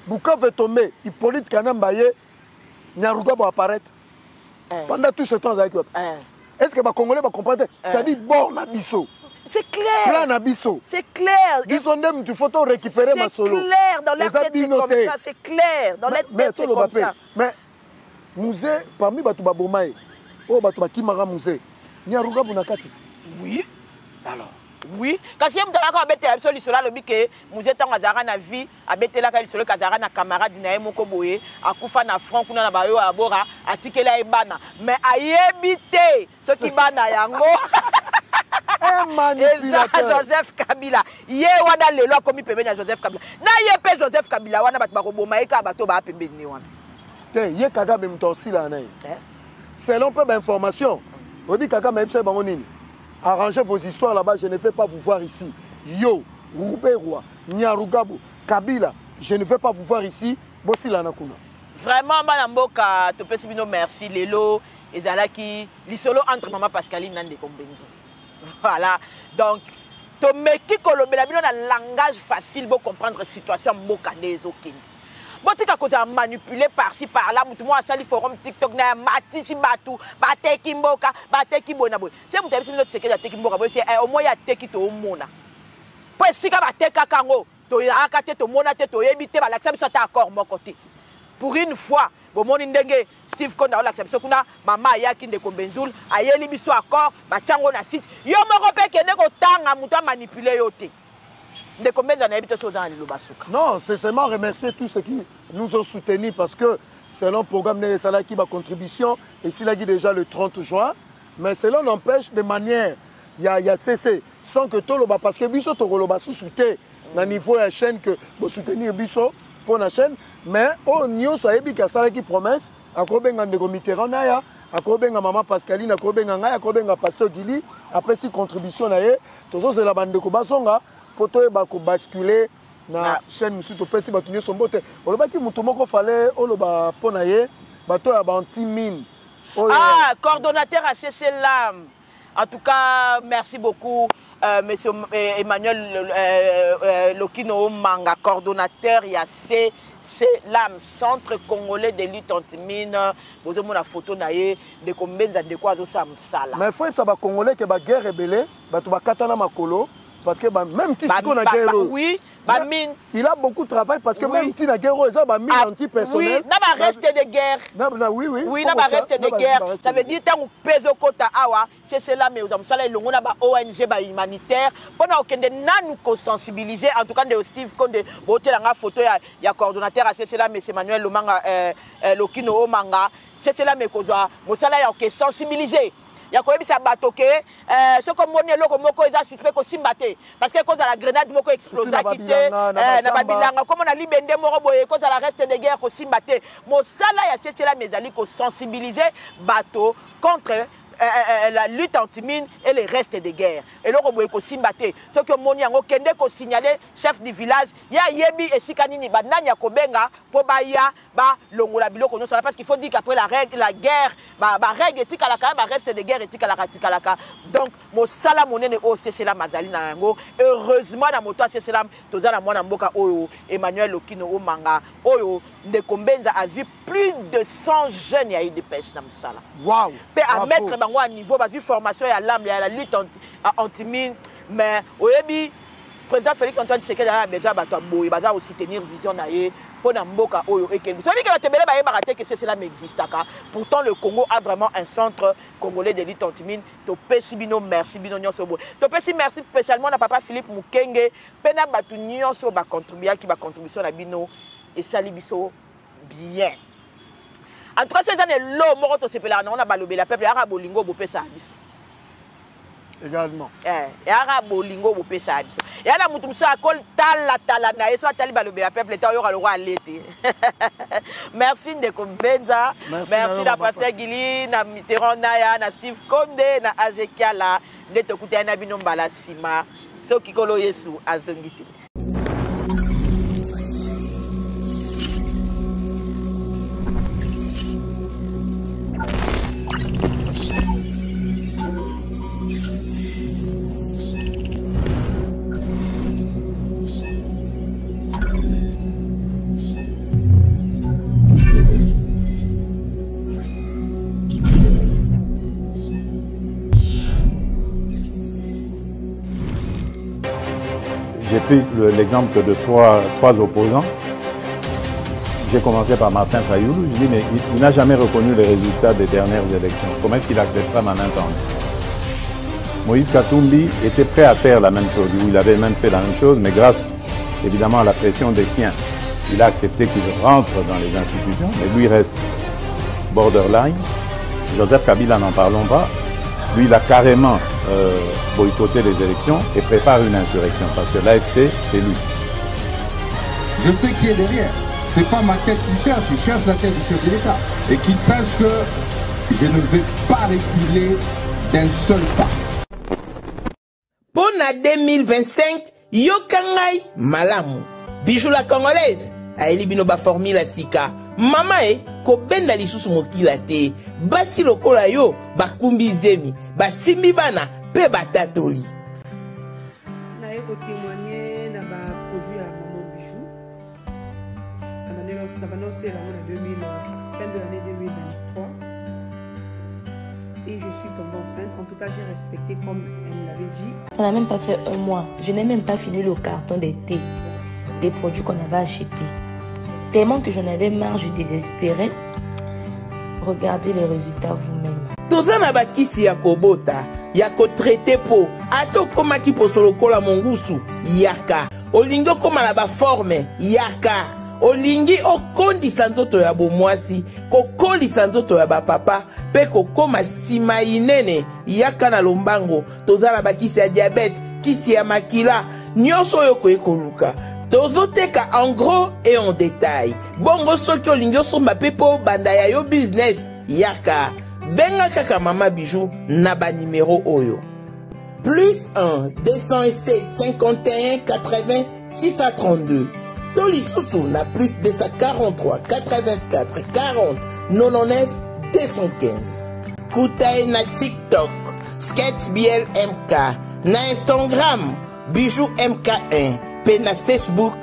Bukavu est tombé, Hippolyte Kanambaye, Nyaruga va apparaître. Pendant tout ce temps, est-ce que les Congolais vont comprendre? C'est-à-dire, bon, Nabiso. C'est clair. Plan Nabiso. C'est clair. Ils ont même du photo récupérer ma solo. C'est clair. Dans leur tête, c'est comme ça. C'est clair. Dans leur tête, c'est comme ça. Mais, musée, parmi Batouba Bomaï, Batouba Kimara Musée, Nyaruga Bunakatiti. Oui. Alors. Oui. Quand il y a un peu de temps, il y a musée tant azara na vie, abete la kali solo kazara na camarade na moko boye, akufa na front kuna na bayo abora, atikela ebana. Mais ayebite ce qui bana yango. Un manipulateur. Joseph Kabila. Ye wana lelo komi pembe na Joseph Kabila. Na ye pe Joseph Kabila wana bat bakoboma eka bato ba pembe ni wana. Te ye kaga même torsi la na. Selon peu d'informations. Obi kaga même c'est bango nini. Arrangez vos histoires là-bas, je ne vais pas vous voir ici. Yo, Rouberoi, Nyarugabu, Kabila, je ne vais pas vous voir ici. Bossi Lanakuna. Vraiment, Manamboka, te pèse bino merci. Lelo, Ezalaki, l'isolo entre Maman Pascaline Nande Kombenzo. Voilà. Donc, to meki kolobela bino na langage facile pour comprendre la situation Mboka des Okini. Bon, tu as manipulé par-ci, par-là, tout le monde a sali forum TikTok, na matisi batu, bateki mboka, bateki bonaboy. C'est vous avez notre secret de teki mboka, c'est au moins il y a teki to mona. Pour si ka bateka kango, to yakate to mona te to yebite ba l'accès soit d'accord mon côté. Pour une fois, bon mon ndenge Steve Konda l'accès kuna mama yaki ndeko Benzul, ayeli biso accord, ba tiango na site. Yo moko pe kende ko tanga muta manipuler yo te. Non, c'est seulement remercier tous ceux qui nous ont soutenus parce que c'est un programme Neresala qui va contribution et s'il a dit déjà le 30 juin, mais cela n'empêche de manière ya CC sans que tout le bas parce que biso to le bas sous-souté na niveau ya chaîne que bo soutenir biso pour la chaîne mais on nyonso ayebi ka sala ki promesse akobenga ndeko Mitterrand na ya akobenga maman Pascaline akobenga ngai akobenga pasteur Gili après si contribution na ye tozo c'est la bande ko basonga poto ba ko basculer na chaîne musu to pesi batunye sombote olobaki mutu moko fallait oloba pona ye bato ya bantimine coordonnateur à CCLAM. En tout cas, merci beaucoup, monsieur Emmanuel Lokino Manga, coordonnateur il y a CCLAM, Centre Congolais de lutte anti-mine. Vous avez la photo de combien de quoi ça me sala. Mais il faut que ça Congolais qui va guerre rebelle, tu vas katana makolo parce que même si on a guerre. Oui. Il a beaucoup de travail parce que même si la guerre est mine anti-personnel. Oui, il y a reste de guerre. Oui, il y a reste de guerre. Ça veut dire que tu as kota awa, c'est cela, mais vous avez ça, ONG humanitaire. Pendant que nous sensibiliser, en tout cas, de Steve Konde, vous avez la photo, il y a coordonnateur à cela, mais c'est Emmanuel Lokino Manga. C'est cela, mais vous avez sensibiliser. Il y a quand même ça batoke ce comme monnaie loko moko eza suspect ko simbate parce que cause à la grenade moko explosé quitté na babilanga comme on a libende moko boye cause à la reste de guerre ko simbate mo sala ya c'est là mes alliés ko sensibiliser bateau contre la lutte anti-mine et les restes de guerre. Et là, on va simbate. Ce que mon yango kende ko signaler chef du village, ya yebi et sikanini ba nanya kobenga po ba ya ba longola biloko non parce qu'il faut dire qu'après la guerre ba règle etika la ka ba reste de guerre etika la ka. Donc mo sala monene o c'est la mazali na yango. Heureusement na moto c'est cela tozana mwana mboka oyo Emmanuel Lokino Manga oyo de Kombenza a vu plus de 100 jeunes ya IDPS na msala. Waouh. Pe à mettre bango à niveau basi formation ya l'âme ya la lutte anti-mine mais oyebi président Félix Antoine Tshisekedi a besoin bato boye baza aussi tenir vision na ye pour na mboka oyo ekende. So bi ka tebele ba yeba raté que c'est cela n'existe pas. Pourtant le Congo a vraiment un centre congolais de lutte anti-mine. To pesi bino merci bino nyonso bo. To pesi merci spécialement na papa Philippe Mukenge pena batu nyonso ba contribuer qui ba contribution na bino et sali biso bien. En tout cas, ces années, l'eau, moroto se pela, on a balobé la peuple, arabe lingo, bopé ça. Également. Arabe lingo, bopé ça. Et à la moutoumsa, kol tala, na eso atali balobé la peuple, et aura le roi à l'été. Merci de Kombenza. Merci à Pasteur Gili, na Mitterrand, na Steve Konde, na Ajekiala, de Tokouté, na Binom Balasima, Sokikolo Yesu, Azongiti. J'ai pris l'exemple de trois opposants. J'ai commencé par Martin Fayoulou. Je dis, mais il n'a jamais reconnu les résultats des dernières élections. Comment est-ce qu'il acceptera ma main tendue? Moïse Katumbi était prêt à faire la même chose. Il avait même fait la même chose, mais grâce évidemment à la pression des siens, il a accepté qu'il rentre dans les institutions, mais lui reste borderline. Joseph Kabila, n'en parlons pas. Lui, il a carrément boycotté les élections et prépare une insurrection parce que l'AFC, c'est lui. Je sais qui est derrière. C'est pas ma tête qu'il cherche, il cherche la tête du chef de l'État. Et qu'il sache que je ne vais pas reculer d'un seul pas. Pour 2025, Yokangai Malamu. Bijou la Congolaise. Aeli bino ba formule sika. Mama kobenda lisusu mokila te. Basi lokola yo bakumbi zemi. Basimbi bana pe batatoli. Na ko témoigner na ba produit à Maman Bijou. Na banoncé la fin de l'année 2023. Et je suis tombée enceinte. En tout cas, j'ai respecté comme elle me l'avait dit. Ça n'a même pas fait un mois. Je n'ai même pas fini le carton des thés, des produits qu'on avait achetés. Tellement que j'en avais marre, je désespérais. Regardez les résultats vous-même. Tozana bakisi ya kobota, ya ko traité po, ato koma ki posolokola mongusu, yaka. Olingo koma na ba forme, yaka. olingi okondisa nzoto ya bomwasi kokolisa nzoto ya bapapa mpe kokoma nsima inene yaka na lombango toza na bakisi ya diabete kisi ya makila nyonso oyo koye koluka tozoteka en gros et en détail bongo soki olingi osomba mpe mpo banda ya yo business yaka benga kaka mama bijou na banimero oyo plus 1 207 51 80 632 Tolisusu na plus 243 84 40 99 215 Kutae na TikTok Sketch BL MK na Instagram Bijou MK1 pe na Facebook